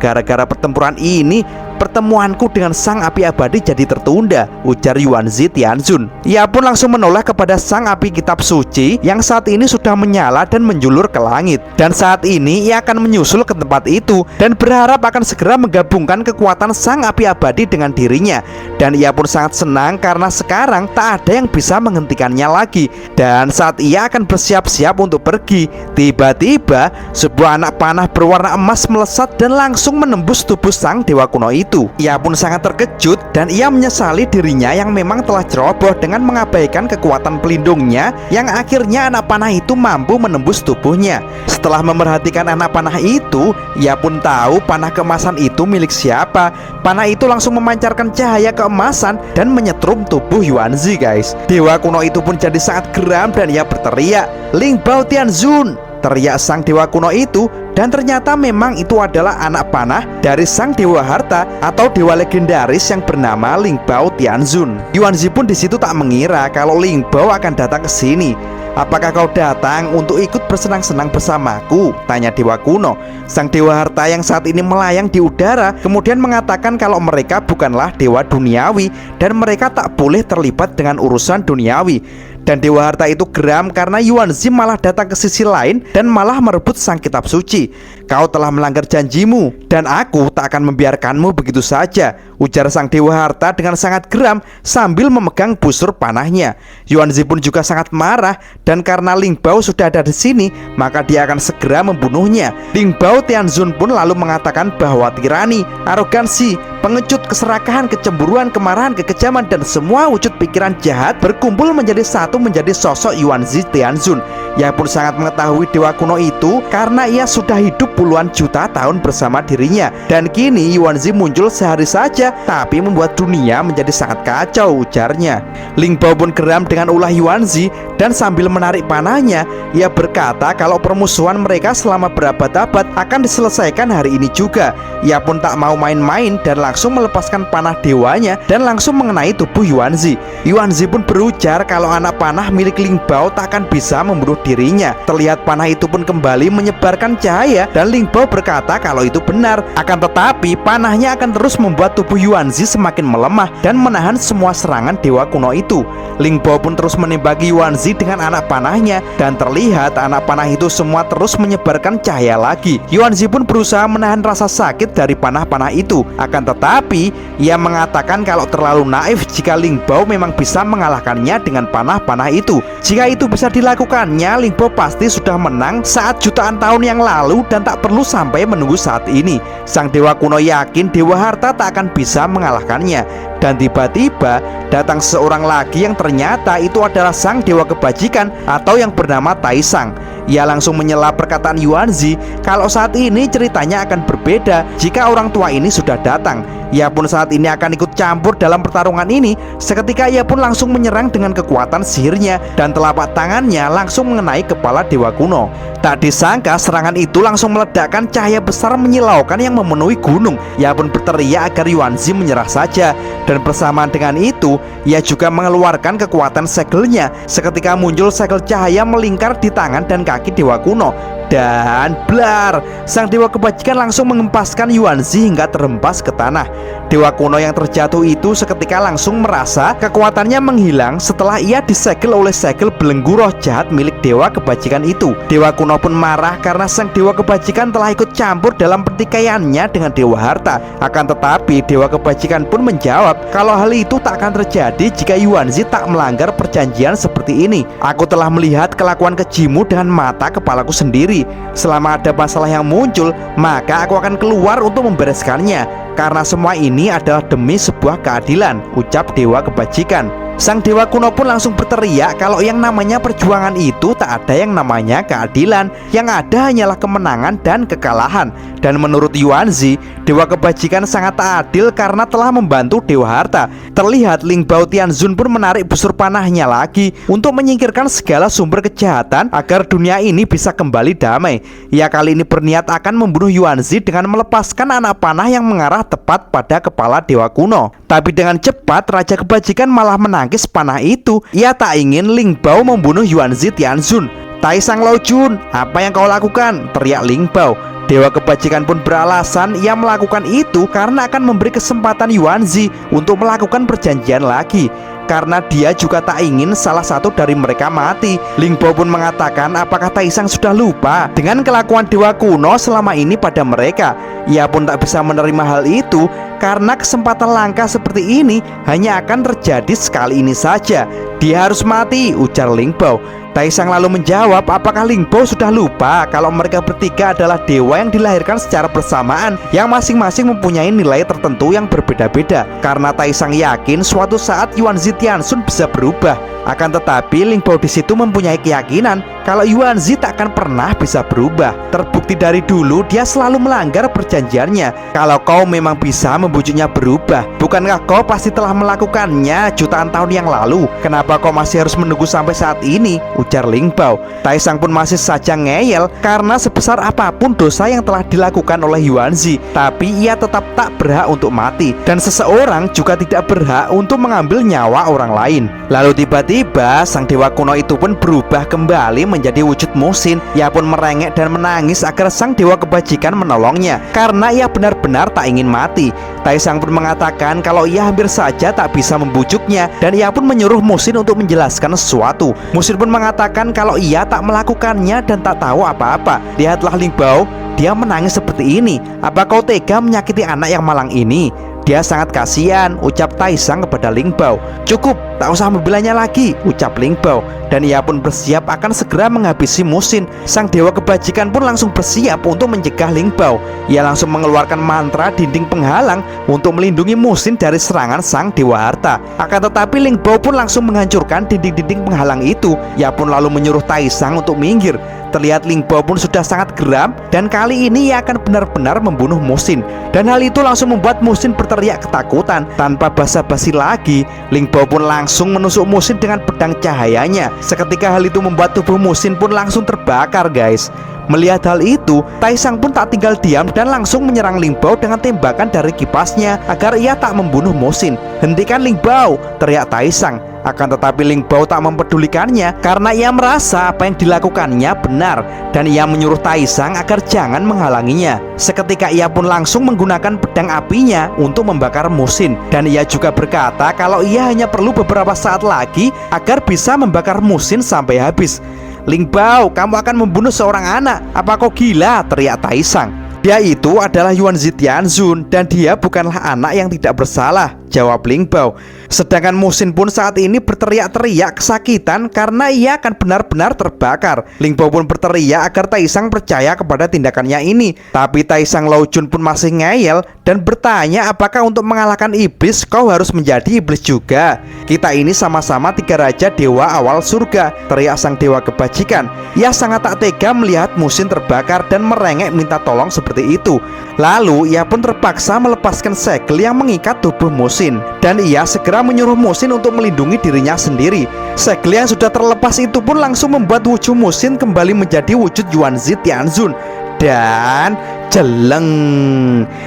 Gara-gara pertempuran ini, pertemuanku dengan sang api abadi jadi tertunda, ujar Yuanzi Tianzun. Ia pun langsung menoleh kepada sang api kitab suci yang saat ini sudah menyala dan menjulur ke langit. Dan saat ini ia akan menyusul ke tempat itu dan berharap akan segera menggabungkan kekuatan sang api abadi dengan dirinya. Dan ia pun sangat senang karena sekarang tak ada yang bisa menghentikannya lagi. Dan saat ia akan bersiap-siap untuk pergi, tiba-tiba sebuah anak panah berwarna emas melesat dan langsung menembus tubuh sang dewa kuno itu. Ia pun sangat terkejut dan ia menyesali dirinya yang memang telah ceroboh dengan mengabaikan kekuatan pelindungnya, yang akhirnya anak panah itu mampu menembus tubuhnya. Setelah memerhatikan anak panah itu, ia pun tahu panah keemasan itu milik siapa. Panah itu langsung memancarkan cahaya keemasan dan menyetrum tubuh Yuanzi guys. Dewa kuno itu pun jadi sangat geram dan ia berteriak, "Ling Bao Tianzun!" teriak sang dewa kuno itu. Dan ternyata memang itu adalah anak panah dari sang dewa harta atau dewa legendaris yang bernama Ling Bao Tianzun. Yuanzi pun di situ tak mengira kalau Ling Bao akan datang ke sini. "Apakah kau datang untuk ikut bersenang-senang bersamaku?" tanya dewa kuno. Sang dewa harta yang saat ini melayang di udara kemudian mengatakan kalau mereka bukanlah dewa duniawi dan mereka tak boleh terlibat dengan urusan duniawi. Dan dewa harta itu geram karena Yuanzi malah datang ke sisi lain dan malah merebut sang kitab suci. "Kau telah melanggar janjimu dan aku tak akan membiarkanmu begitu saja," ujar sang dewa harta dengan sangat geram sambil memegang busur panahnya. Yuanzi pun juga sangat marah dan karena Ling Bao sudah ada di sini, maka dia akan segera membunuhnya. Ling Bao Tianzun pun lalu mengatakan bahwa tirani, arogansi, pengecut, keserakahan, kecemburuan, kemarahan, kekejaman dan semua wujud pikiran jahat berkumpul menjadi satu menjadi sosok Yuanzi Tianzun. Ia pun sangat mengetahui dewa kuno itu karena ia sudah hidup puluhan juta tahun bersama dirinya. Dan kini Yuanzi muncul sehari saja tapi membuat dunia menjadi sangat kacau, ujarnya. Ling Bao pun geram dengan ulah Yuanzi dan sambil menarik panahnya, ia berkata kalau permusuhan mereka selama berabad-abad akan diselesaikan hari ini juga. Ia pun tak mau main-main dan langsung melepaskan panah dewanya dan langsung mengenai tubuh Yuanzi. Yuanzi pun berujar kalau anak panah milik Ling Bao tak akan bisa membunuh dirinya. Terlihat panah itu pun kembali menyebarkan cahaya dan Ling Bao berkata kalau itu benar. Akan tetapi panahnya akan terus membuat tubuh Yuanzi semakin melemah dan menahan semua serangan dewa kuno itu. Ling Bao pun terus menembaki Yuanzi dengan anak panahnya dan terlihat anak panah itu semua terus menyebarkan cahaya lagi. Yuanzi pun berusaha menahan rasa sakit dari panah-panah itu. Akan tetapi ia mengatakan kalau terlalu naif jika Ling Bao memang bisa mengalahkannya dengan panah-panah itu. Jika itu bisa dilakukannya, Ling Bao pasti sudah menang saat jutaan tahun yang lalu dan tak perlu sampai menunggu saat ini. Sang dewa kuno yakin dewa harta tak akan bisa mengalahkannya. Dan tiba-tiba datang seorang lagi yang ternyata itu adalah sang dewa kebajikan atau yang bernama Taisang. Ia langsung menyela perkataan Yuanzi kalau saat ini ceritanya akan berbeda jika orang tua ini sudah datang. Ia pun saat ini akan ikut campur dalam pertarungan ini. Seketika ia pun langsung menyerang dengan kekuatan sihirnya, dan telapak tangannya langsung mengenai kepala dewa kuno. Tak disangka serangan itu langsung meledakkan cahaya besar menyilaukan yang memenuhi gunung. Ia pun berteriak agar Yuanzi menyerah saja. Dan bersamaan dengan itu, ia juga mengeluarkan kekuatan segelnya. Seketika muncul segel cahaya melingkar di tangan dan kaki dewa kuno. Dan blar, sang dewa kebajikan langsung mengempaskan Yuanzi hingga terhempas ke tanah. Dewa kuno yang terjatuh itu seketika langsung merasa kekuatannya menghilang setelah ia disegel oleh segel belenggu roh jahat milik dewa kebajikan itu. Dewa kuno pun marah karena sang dewa kebajikan telah ikut campur dalam pertikaiannya dengan dewa harta. Akan tetapi dewa kebajikan pun menjawab kalau hal itu tak akan terjadi jika Yuanzi tak melanggar perjanjian seperti ini. Aku telah melihat kelakuan kejimu dengan mata kepalaku sendiri. Selama ada masalah yang muncul, maka aku akan keluar untuk membereskannya. Karena semua ini adalah demi sebuah keadilan, ucap dewa kebajikan. Sang dewa kuno pun langsung berteriak kalau yang namanya perjuangan itu tak ada yang namanya keadilan. Yang ada hanyalah kemenangan dan kekalahan. Dan menurut Yuanzi, dewa kebajikan sangat tak adil karena telah membantu dewa harta. Terlihat Ling Bao Tianzun pun menarik busur panahnya lagi untuk menyingkirkan segala sumber kejahatan agar dunia ini bisa kembali damai. Ia kali ini berniat akan membunuh Yuanzi dengan melepaskan anak panah yang mengarah tepat pada kepala dewa kuno. Tapi dengan cepat raja kebajikan malah menangkis panah itu. Ia tak ingin Ling Bao membunuh Yuanzi Tianzun. "Taisang Laojun, apa yang kau lakukan?" teriak Ling Bao. Dewa kebajikan pun beralasan ia melakukan itu karena akan memberi kesempatan Yuanzi untuk melakukan perjanjian lagi, karena dia juga tak ingin salah satu dari mereka mati. Ling Bao pun mengatakan apakah Taisang sudah lupa dengan kelakuan dewa kuno selama ini pada mereka. Ia pun tak bisa menerima hal itu karena kesempatan langka seperti ini hanya akan terjadi sekali ini saja. Dia harus mati, ujar Ling Bao. Taisang lalu menjawab apakah Ling Bao sudah lupa kalau mereka bertiga adalah dewa yang dilahirkan secara bersamaan, yang masing-masing mempunyai nilai tertentu yang berbeda-beda. Karena Taisang yakin suatu saat Yuanzi Tianzun bisa berubah. Akan tetapi Ling Bao di situ mempunyai keyakinan kalau Yuanzi tak akan pernah bisa berubah. Terbukti dari dulu dia selalu melanggar perjanjiannya. Kalau kau memang bisa membujuknya berubah, bukankah kau pasti telah melakukannya jutaan tahun yang lalu? Kenapa kau masih harus menunggu sampai saat ini? Ujar Ling Bao. Taisang pun masih saja ngeyel karena sebesar apapun dosa yang telah dilakukan oleh Yuanzi, tapi ia tetap tak berhak untuk mati. Dan seseorang juga tidak berhak untuk mengambil nyawa orang lain. Lalu tiba-tiba sang dewa kuno itu pun berubah kembali menjadi wujud Musin. Ia pun merengek dan menangis agar sang dewa kebajikan menolongnya karena ia benar-benar tak ingin mati. Taisang pun mengatakan kalau ia hampir saja tak bisa membujuknya, dan ia pun menyuruh Musin untuk menjelaskan sesuatu. Musin pun mengatakan kalau ia tak melakukannya dan tak tahu apa-apa. Lihatlah Ling Bao, dia menangis seperti ini. Apa kau tega menyakiti anak yang malang ini? Dia sangat kasihan, ucap Taisang kepada Ling Bao. Cukup, tak usah membelanya lagi, ucap Ling Bao. Dan ia pun bersiap akan segera menghabisi Musin. Sang dewa kebajikan pun langsung bersiap untuk mencegah Ling Bao. Ia langsung mengeluarkan mantra dinding penghalang untuk melindungi Musin dari serangan sang dewa harta. Akan tetapi Ling Bao pun langsung menghancurkan dinding-dinding penghalang itu. Ia pun lalu menyuruh Taisang untuk minggir. Terlihat Ling Bao pun sudah sangat geram, dan kali ini ia akan benar-benar membunuh Musin. Dan hal itu langsung membuat Musin berteriak ketakutan. Tanpa basa-basi lagi, Ling Bao pun langsung menusuk Musin dengan pedang cahayanya. Seketika hal itu membuat tubuh Musin pun langsung terbakar, guys. Melihat hal itu, Taisang pun tak tinggal diam dan langsung menyerang Ling Bao dengan tembakan dari kipasnya agar ia tak membunuh Musin. "Hentikan Ling Bao!" teriak Taisang. Akan tetapi Ling Bao tak mempedulikannya karena ia merasa apa yang dilakukannya benar, dan ia menyuruh Taisang agar jangan menghalanginya. Seketika ia pun langsung menggunakan pedang apinya untuk membakar Musin, dan ia juga berkata kalau ia hanya perlu beberapa saat lagi agar bisa membakar Musin sampai habis. "Ling Bao, kamu akan membunuh seorang anak. Apa kau gila?" teriak Taisang. "Dia itu adalah Yuanzi Tianzun, dan dia bukanlah anak yang tidak bersalah," jawab Ling Bao. Sedangkan Musin pun saat ini berteriak-teriak kesakitan karena ia akan benar-benar terbakar. Ling Bao pun berteriak agar Taisang percaya kepada tindakannya ini. Tapi Taisang Laojun pun masih ngeyel dan bertanya apakah untuk mengalahkan iblis kau harus menjadi iblis juga. Kita ini sama-sama 3 raja dewa awal surga, teriak sang dewa kebajikan. Ia sangat tak tega melihat Musin terbakar dan merengek minta tolong seperti itu. Lalu ia pun terpaksa melepaskan segel yang mengikat tubuh Musin, dan ia segera menyuruh Musin untuk melindungi dirinya sendiri. Segel yang sudah terlepas itu pun langsung membuat wujud Musin kembali menjadi wujud Yuanzi Tianzun. Dan jeleng,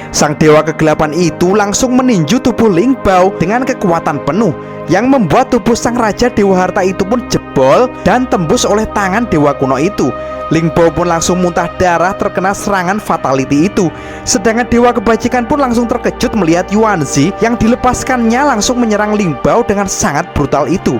sang dewa kegelapan itu langsung meninju tubuh Ling Bao dengan kekuatan penuh, yang membuat tubuh sang raja dewa harta itu pun jebol dan tembus oleh tangan dewa kuno itu. Ling Bao pun langsung muntah darah terkena serangan fatality itu. Sedangkan dewa kebajikan pun langsung terkejut melihat Yuanzi yang dilepaskannya langsung menyerang Ling Bao dengan sangat brutal itu.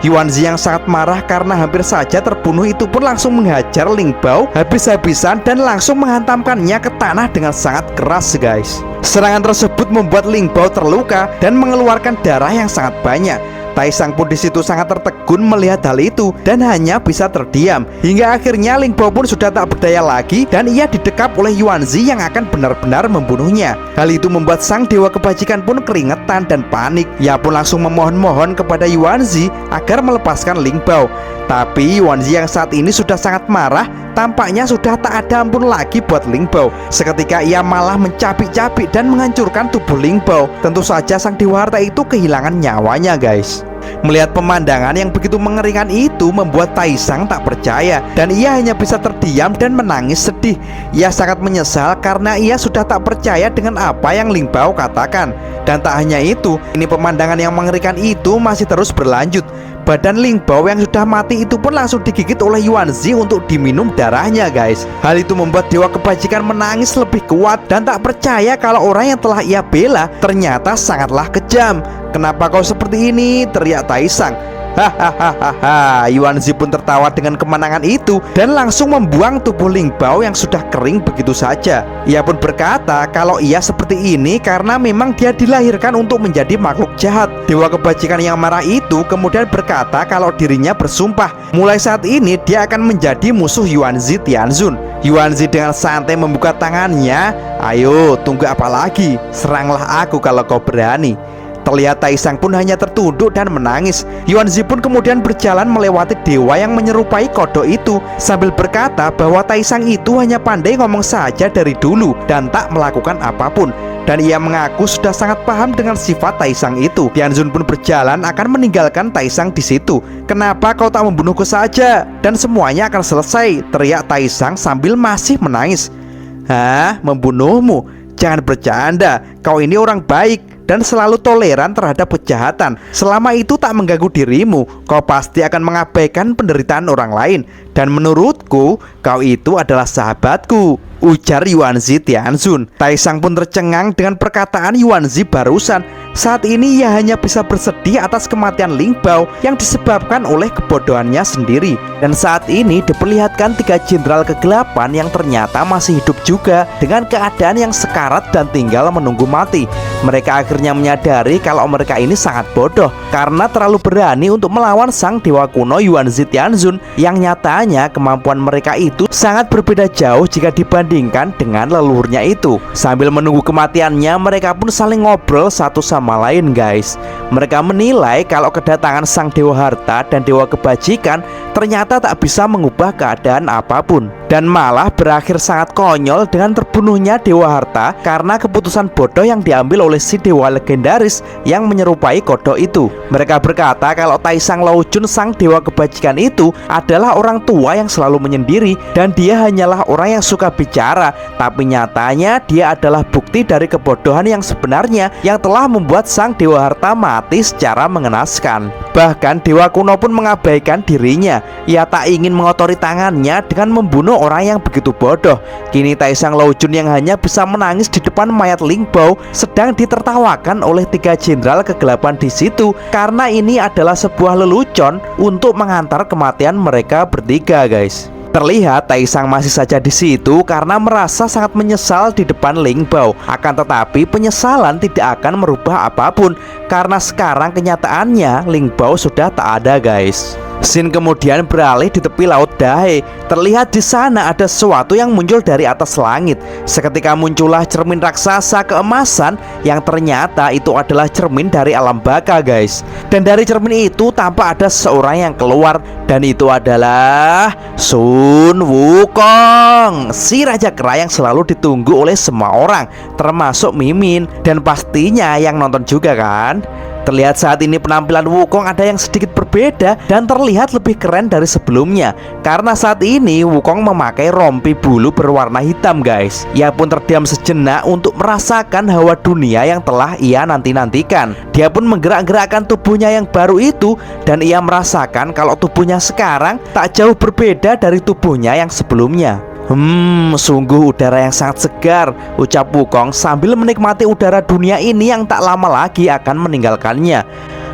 Yuanzi yang sangat marah karena hampir saja terbunuh itu pun langsung menghajar Ling Bao habis-habisan dan langsung menghantamkannya ke tanah dengan sangat keras, guys. Serangan tersebut membuat Ling Bao terluka dan mengeluarkan darah yang sangat banyak. Taisang pun di situ sangat tertegun melihat hal itu dan hanya bisa terdiam. Hingga akhirnya Ling Bao pun sudah tak berdaya lagi dan ia didekap oleh Yuanzi yang akan benar-benar membunuhnya. Hal itu membuat sang dewa kebajikan pun keringetan dan panik. Ia pun langsung memohon-mohon kepada Yuanzi agar melepaskan Ling Bao. Tapi Yuanzi yang saat ini sudah sangat marah, tampaknya sudah tak ada ampun lagi buat Ling Bao. Seketika ia malah mencapik-capik dan menghancurkan tubuh Ling Bao. Tentu saja sang dewa harta itu kehilangan nyawanya, guys. Melihat pemandangan yang begitu mengerikan itu membuat Taisang tak percaya, dan ia hanya bisa terdiam dan menangis sedih. Ia sangat menyesal karena ia sudah tak percaya dengan apa yang Ling Bao katakan. Dan tak hanya itu, ini pemandangan yang mengerikan itu masih terus berlanjut. Badan Ling Bao yang sudah mati itu pun langsung digigit oleh Yuanzi untuk diminum darahnya, guys. Hal itu membuat dewa kebajikan menangis lebih kuat dan tak percaya kalau orang yang telah ia bela ternyata sangatlah kejam. "Kenapa kau seperti ini?" teriak Taisang. Hahaha, Yuanzi pun tertawa dengan kemenangan itu dan langsung membuang tubuh Ling Bao yang sudah kering begitu saja. Ia pun berkata kalau ia seperti ini karena memang dia dilahirkan untuk menjadi makhluk jahat. Dewa kebajikan yang marah itu kemudian berkata kalau dirinya bersumpah mulai saat ini dia akan menjadi musuh Yuanzi Tianzun. Yuanzi dengan santai membuka tangannya. "Ayo, tunggu apa lagi? Seranglah aku kalau kau berani." Terlihat Taisang pun hanya tertunduk dan menangis. Yuanzi pun kemudian berjalan melewati dewa yang menyerupai kodok itu sambil berkata bahwa Taisang itu hanya pandai ngomong saja dari dulu dan tak melakukan apapun. Dan ia mengaku sudah sangat paham dengan sifat Taisang itu. Tianzun pun berjalan akan meninggalkan Taisang di situ. "Kenapa kau tak membunuhku saja? Dan semuanya akan selesai," teriak Taisang sambil masih menangis. "Hah? Membunuhmu? Jangan bercanda. Kau ini orang baik dan selalu toleran terhadap kejahatan. Selama itu tak mengganggu dirimu, kau pasti akan mengabaikan penderitaan orang lain. Dan menurutku, kau itu adalah sahabatku," ujar Yuanzi Tianzun. Taisang pun tercengang dengan perkataan Yuanzi barusan. Saat ini ia hanya bisa bersedih atas kematian Ling Bao yang disebabkan oleh kebodohannya sendiri. Dan saat ini diperlihatkan 3 jenderal kegelapan yang ternyata masih hidup juga dengan keadaan yang sekarat dan tinggal menunggu mati. Mereka akhirnya menyadari kalau mereka ini sangat bodoh karena terlalu berani untuk melawan sang dewa kuno Yuanzi Tianzun, yang nyatanya kemampuan mereka itu sangat berbeda jauh jika dibandingkan dengan leluhurnya itu. Sambil menunggu kematiannya, mereka pun saling ngobrol satu sama lain, guys. Mereka menilai kalau kedatangan sang dewa harta dan dewa kebajikan ternyata tak bisa mengubah keadaan apapun, dan malah berakhir sangat konyol dengan terbunuhnya dewa harta karena keputusan bodoh yang diambil oleh si dewa legendaris yang menyerupai kodok itu. Mereka berkata kalau Taisang Laojun sang dewa kebajikan itu adalah orang tua yang selalu menyendiri dan dia hanyalah orang yang suka bicara, tapi nyatanya dia adalah bukti dari kebodohan yang sebenarnya yang telah membuat sang dewa harta mati secara mengenaskan. Bahkan dewa kuno pun mengabaikan dirinya. Ia tak ingin mengotori tangannya dengan membunuh orang yang begitu bodoh. Kini Taisang Laojun yang hanya bisa menangis di depan mayat Ling Bao sedang ditertawakan oleh 3 jenderal kegelapan di situ karena ini adalah sebuah lelucon untuk mengantar kematian mereka bertiga, guys. Terlihat Taisang masih saja di situ karena merasa sangat menyesal di depan Ling Bao. Akan tetapi penyesalan tidak akan merubah apapun karena sekarang kenyataannya Ling Bao sudah tak ada, guys. Scene kemudian beralih di tepi laut Dahe. Terlihat di sana ada sesuatu yang muncul dari atas langit. Seketika muncullah cermin raksasa keemasan yang ternyata itu adalah cermin dari alam baka, guys. Dan dari cermin itu tampak ada seorang yang keluar, dan itu adalah Sun Wukong, si raja kera yang selalu ditunggu oleh semua orang, termasuk Mimin dan pastinya yang nonton juga kan. Terlihat saat ini penampilan Wukong ada yang sedikit berbeda dan terlihat lebih keren dari sebelumnya. Karena saat ini Wukong memakai rompi bulu berwarna hitam, guys. Ia pun terdiam sejenak untuk merasakan hawa dunia yang telah ia nanti-nantikan. Dia pun menggerak-gerakkan tubuhnya yang baru itu, dan ia merasakan kalau tubuhnya sekarang tak jauh berbeda dari tubuhnya yang sebelumnya. Sungguh udara yang sangat segar, ucap Wukong sambil menikmati udara dunia ini yang tak lama lagi akan meninggalkannya.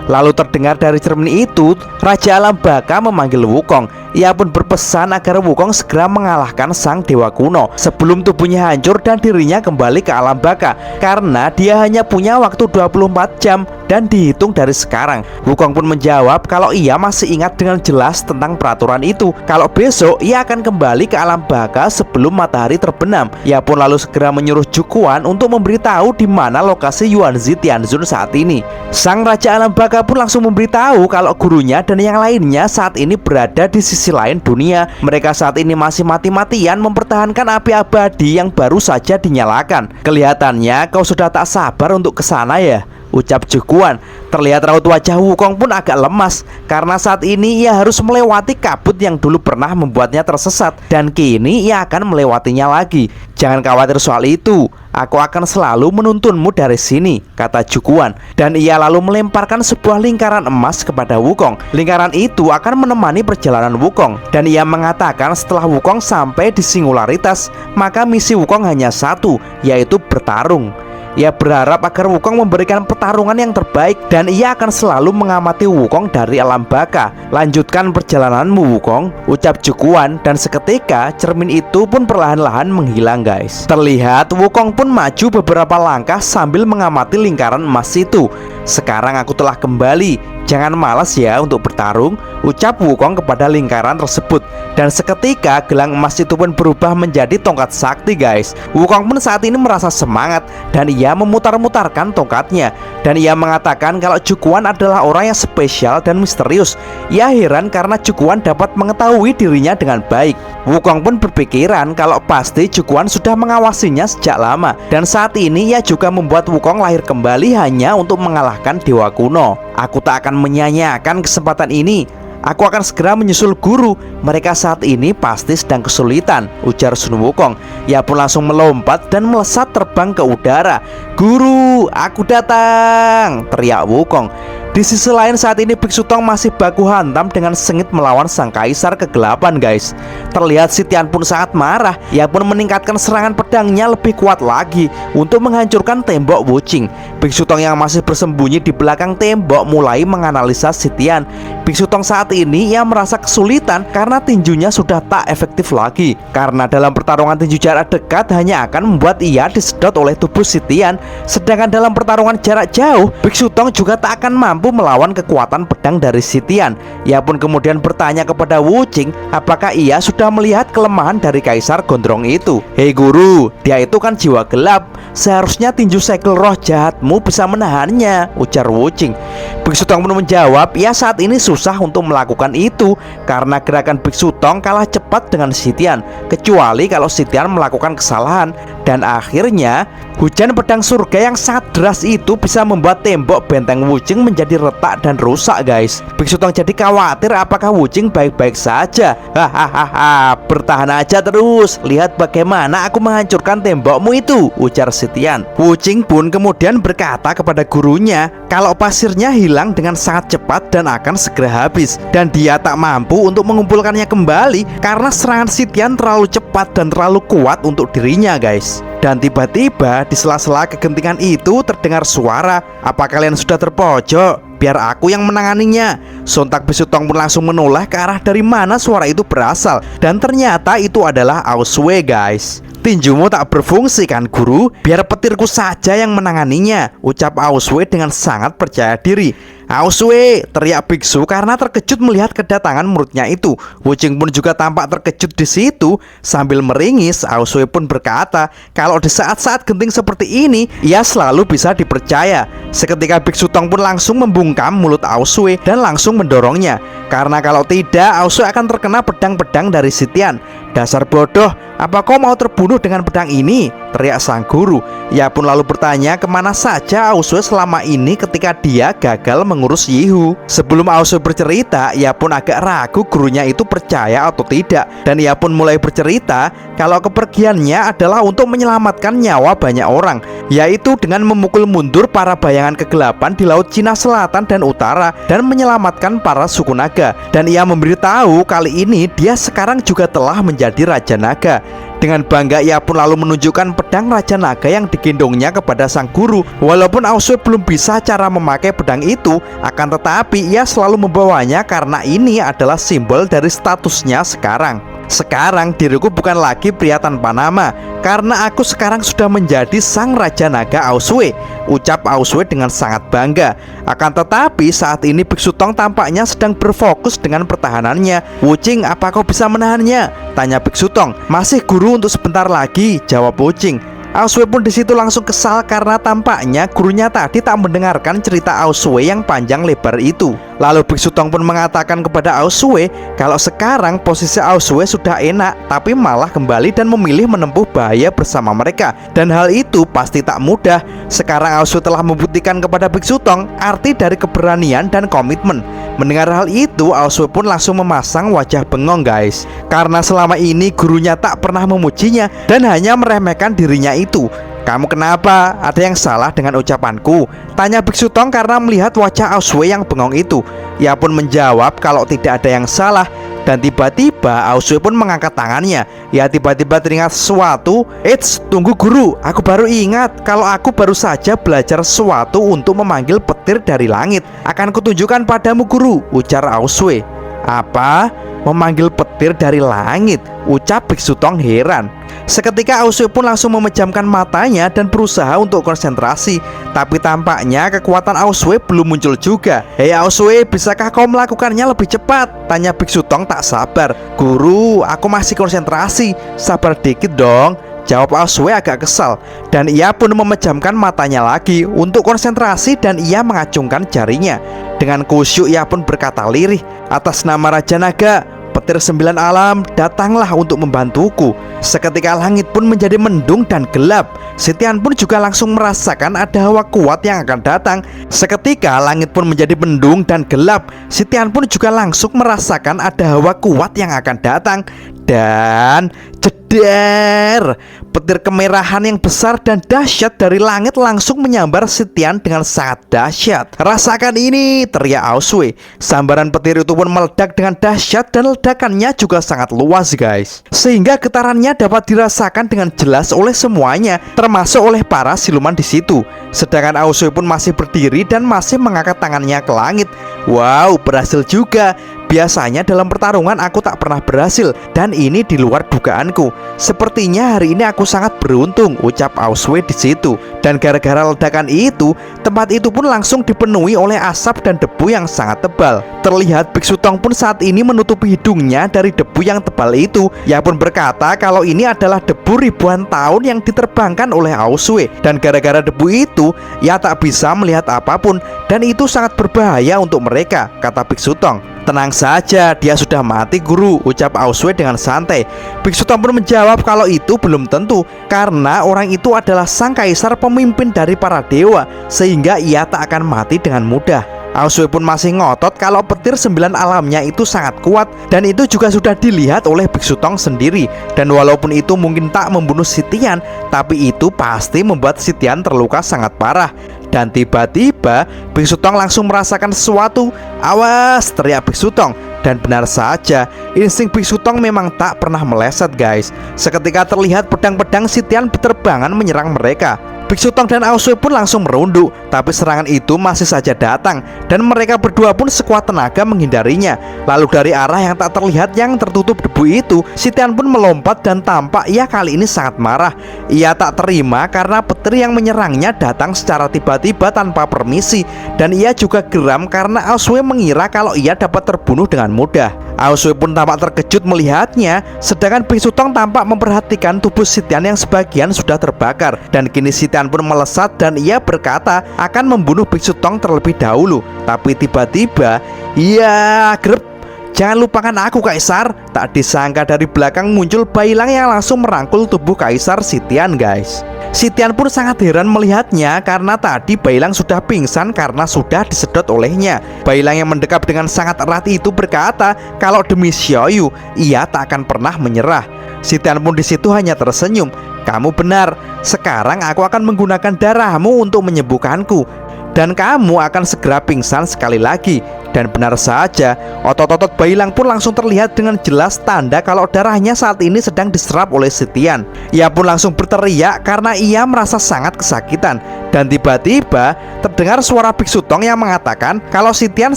Lalu terdengar dari cermin itu, Raja Alam Baka memanggil Wukong. Ia pun berpesan agar Wukong segera mengalahkan sang dewa kuno sebelum tubuhnya hancur dan dirinya kembali ke alam baka, karena dia hanya punya waktu 24 jam dan dihitung dari sekarang. Wukong pun menjawab kalau ia masih ingat dengan jelas tentang peraturan itu, kalau besok ia akan kembali ke alam baka sebelum matahari terbenam. Ia pun lalu segera menyuruh Jukuan untuk memberitahu di mana lokasi Yuanzi Tianzun saat ini. Sang Raja Alam Baka pun langsung memberitahu kalau gurunya dan yang lainnya saat ini berada di sisi lain dunia. Mereka saat ini masih mati-matian mempertahankan api abadi yang baru saja dinyalakan. Kelihatannya kau sudah tak sabar untuk kesana ya, ucap Jukuan. Terlihat raut wajah Wukong pun agak lemas karena saat ini ia harus melewati kabut yang dulu pernah membuatnya tersesat, dan kini ia akan melewatinya lagi. Jangan khawatir soal itu, aku akan selalu menuntunmu dari sini, kata Jukuan. Dan ia lalu melemparkan sebuah lingkaran emas kepada Wukong. Lingkaran itu akan menemani perjalanan Wukong, dan ia mengatakan setelah Wukong sampai di singularitas, maka misi Wukong hanya satu, yaitu bertarung. Ia berharap agar Wukong memberikan pertarungan yang terbaik, dan ia akan selalu mengamati Wukong dari alam baka. Lanjutkan perjalananmu Wukong, ucap Jukuan, dan seketika cermin itu pun perlahan-lahan menghilang, guys. Terlihat Wukong pun maju beberapa langkah sambil mengamati lingkaran emas itu. Sekarang aku telah kembali, jangan malas ya untuk bertarung, ucap Wukong kepada lingkaran tersebut. Dan seketika gelang emas itu pun berubah menjadi tongkat sakti, guys. Wukong pun saat ini merasa semangat dan ia memutar-mutarkan tongkatnya. Dan ia mengatakan kalau Jukuan adalah orang yang spesial dan misterius. Ia heran karena Jukuan dapat mengetahui dirinya dengan baik. Wukong pun berpikiran kalau pasti Jukuan sudah mengawasinya sejak lama, dan saat ini ia juga membuat Wukong lahir kembali hanya untuk mengalahkan dewa kuno. Aku tak akan menyia-nyiakan kesempatan ini. Aku akan segera menyusul guru. Mereka saat ini pasti sedang kesulitan, ujar Sun Wukong. Ia pun langsung melompat dan melesat terbang ke udara. Guru, aku datang, teriak Wukong. Di sisi lain saat ini Biksu Tong masih baku hantam dengan sengit melawan sang kaisar kegelapan, guys. Terlihat Sitian pun sangat marah. Ia pun meningkatkan serangan pedangnya lebih kuat lagi untuk menghancurkan tembok Wuqing. Biksu Tong yang masih bersembunyi di belakang tembok mulai menganalisa Sitian. Biksu Tong saat ini ia merasa kesulitan karena tinjunya sudah tak efektif lagi. Karena dalam pertarungan tinju jarak dekat hanya akan membuat ia disedot oleh tubuh Sitian, sedangkan dalam pertarungan jarak jauh Biksu Tong juga tak akan mampu melawan kekuatan pedang dari Sitian. Ia pun kemudian bertanya kepada Wuqing apakah ia sudah melihat kelemahan dari Kaisar Gondrong itu. Hei guru, dia itu kan jiwa gelap. Seharusnya tinju segel roh jahatmu bisa menahannya, ujar Wuqing. Biksu Tong pun menjawab, ia saat ini susah untuk melakukan itu karena gerakan Biksu Tong kalah cepat dengan Sitian, kecuali kalau Sitian melakukan kesalahan. Dan akhirnya hujan pedang surga yang sangat deras itu bisa membuat tembok benteng Wuqing menjadi retak dan rusak, guys. Biksu Tong jadi khawatir apakah Wuqing baik-baik saja. Hahaha, bertahan aja terus, lihat bagaimana aku menghancurkan tembokmu itu, ujar Sitian. Wuqing pun kemudian berkata kepada gurunya kalau pasirnya hilang dengan sangat cepat dan akan segera habis, dan dia tak mampu untuk mengumpulkannya kembali karena serangan Sitian terlalu cepat dan terlalu kuat untuk dirinya, guys. Dan tiba-tiba di sela-sela kegentingan itu terdengar suara, apa kalian sudah terpojok? Biar aku yang menanganinya. Sontak Biksu Tong pun langsung menoleh ke arah dari mana suara itu berasal. Dan ternyata itu adalah Aosue guys. Tinjumu tak berfungsi kan guru? Biar petirku saja yang menanganinya, ucap Aosue dengan sangat percaya diri. Aosue, teriak biksu karena terkejut melihat kedatangan muridnya itu. Wuching pun juga tampak terkejut di situ. Sambil meringis, Aosue pun berkata kalau di saat-saat genting seperti ini ia selalu bisa dipercaya. Seketika Biksu Tong pun langsung membungkam mulut Aosue dan langsung mendorongnya. Karena kalau tidak, Aosue akan terkena pedang-pedang dari Sitian. Dasar bodoh, apa kau mau terbunuh dengan pedang ini? Teriak sang guru. Ia pun lalu bertanya kemana saja Aosue selama ini ketika dia gagal mengurus Yihu. Sebelum Aosue bercerita, ia pun agak ragu gurunya itu percaya atau tidak. Dan ia pun mulai bercerita kalau kepergiannya adalah untuk menyelamatkan nyawa banyak orang, yaitu dengan memukul mundur para bayangan kegelapan di Laut Cina Selatan dan Utara dan menyelamatkan para suku naga. Dan ia memberitahu kali ini dia sekarang juga telah menjadi Raja Naga. Dengan bangga ia pun lalu menunjukkan pedang Raja Naga yang digendongnya kepada sang guru. Walaupun Aosue belum bisa cara memakai pedang itu, akan tetapi ia selalu membawanya karena ini adalah simbol dari statusnya sekarang. Sekarang diriku bukan lagi pria tanpa nama, karena aku sekarang sudah menjadi sang Raja Naga Aosue, ucap Aosue dengan sangat bangga. Akan tetapi saat ini Biksu Tong tampaknya sedang berfokus dengan pertahanannya. Wuching, apa kau bisa menahannya? Tanya Biksu Tong. Masih guru, untuk sebentar lagi, jawab Wuching. Aosue pun disitu langsung kesal karena tampaknya gurunya tadi tak mendengarkan cerita Aosue yang panjang lebar itu. Lalu Biksu Tong pun mengatakan kepada Aosue kalau sekarang posisi Aosue sudah enak, tapi malah kembali dan memilih menempuh bahaya bersama mereka. Dan hal itu pasti tak mudah. Sekarang Aosue telah membuktikan kepada Biksu Tong arti dari keberanian dan komitmen. Mendengar hal itu, Aosue pun langsung memasang wajah bengong guys, karena selama ini gurunya tak pernah memujinya dan hanya meremehkan dirinya itu. Kamu kenapa? Ada yang salah dengan ucapanku? Tanya Biksu Tong karena melihat wajah Aosue yang bengong itu. Ia pun menjawab kalau tidak ada yang salah. Dan tiba-tiba Aosue pun mengangkat tangannya. Ia tiba-tiba teringat sesuatu. Eits, tunggu guru, aku baru ingat kalau aku baru saja belajar sesuatu untuk memanggil petir dari langit. Akan kutunjukkan padamu guru, ujar Aosue. Apa? Memanggil petir dari langit? Ucap Biksu Tong heran. Seketika Aosue pun langsung memejamkan matanya dan berusaha untuk konsentrasi. Tapi tampaknya kekuatan Aosue belum muncul juga. Hei Aosue, bisakah kau melakukannya lebih cepat? Tanya Biksu Tong tak sabar. Guru, aku masih konsentrasi, sabar dikit dong, jawab Aosue agak kesal. Dan ia pun memejamkan matanya lagi untuk konsentrasi dan ia mengacungkan jarinya. Dengan kusyuk ia pun berkata lirih, atas nama Raja Naga, petir 9 alam, datanglah untuk membantuku. Seketika langit pun menjadi mendung dan gelap. Sitian pun juga langsung merasakan ada hawa kuat yang akan datang. Seketika langit pun menjadi mendung dan gelap. Sitian pun juga langsung merasakan ada hawa kuat yang akan datang. Dan jedar, petir kemerahan yang besar dan dahsyat dari langit langsung menyambar Sitian dengan sangat dahsyat. Rasakan ini, teriak Aosue. Sambaran petir itu pun meledak dengan dahsyat dan ledakannya juga sangat luas guys, sehingga getarannya dapat dirasakan dengan jelas oleh semuanya, termasuk oleh para siluman di situ. Sedangkan Aosue pun masih berdiri dan masih mengangkat tangannya ke langit. Wow, berhasil juga. Biasanya dalam pertarungan aku tak pernah berhasil, dan ini di luar dugaanku. Sepertinya hari ini aku sangat beruntung, ucap Aosue di situ. Dan gara-gara ledakan itu, tempat itu pun langsung dipenuhi oleh asap dan debu yang sangat tebal. Terlihat Biksu Tong pun saat ini menutupi hidungnya dari debu yang tebal itu. Ia pun berkata kalau ini adalah debu ribuan tahun yang diterbangkan oleh Aosue. Dan gara-gara debu itu, ia tak bisa melihat apapun, dan itu sangat berbahaya untuk mereka, kata Biksu Tong. Tenang saja, dia sudah mati guru, ucap Aosue dengan santai. Biksu Tong pun menjawab kalau itu belum tentu, karena orang itu adalah sang kaisar pemimpin dari para dewa, sehingga ia tak akan mati dengan mudah. Aosue pun masih ngotot kalau petir 9 alamnya itu sangat kuat, dan itu juga sudah dilihat oleh Biksu Tong sendiri. Dan walaupun itu mungkin tak membunuh Sitian, tapi itu pasti membuat Sitian terluka sangat parah. Dan tiba-tiba Biksu Tong langsung merasakan sesuatu. Awas, teriak Biksu Tong. Dan benar saja, insting Biksu Tong memang tak pernah meleset guys. Seketika terlihat pedang-pedang Sitian berterbangan menyerang mereka. Biksu Tong dan Aosue pun langsung merunduk, tapi serangan itu masih saja datang dan mereka berdua pun sekuat tenaga menghindarinya. Lalu dari arah yang tak terlihat yang tertutup debu itu, Sitian pun melompat dan tampak ia kali ini sangat marah. Ia tak terima karena petir yang menyerangnya datang secara tiba-tiba tanpa permisi, dan ia juga geram karena Aosue mengira kalau ia dapat terbunuh dengan mudah. Aosue pun tampak terkejut melihatnya, sedangkan Biksu Tong tampak memperhatikan tubuh Sitian yang sebagian sudah terbakar. Dan kini Sitian pun melesat dan ia berkata akan membunuh Biksu Tong terlebih dahulu. Tapi tiba-tiba, ya grep, jangan lupakan aku Kaisar. Tak disangka dari belakang muncul Bailang yang langsung merangkul tubuh Kaisar Sitian guys. Sitian pun sangat heran melihatnya karena tadi Bailang sudah pingsan karena sudah disedot olehnya. Bailang yang mendekap dengan sangat erat itu berkata kalau demi Xiaoyu ia tak akan pernah menyerah. Sitian pun di situ hanya tersenyum. Kamu benar, sekarang aku akan menggunakan darahmu untuk menyembuhkanku, dan kamu akan segera pingsan sekali lagi. Dan benar saja, otot-otot Bailang pun langsung terlihat dengan jelas tanda kalau darahnya saat ini sedang diserap oleh Sitian. Ia pun langsung berteriak karena ia merasa sangat kesakitan. Dan tiba-tiba terdengar suara Biksu Tong yang mengatakan kalau Sitian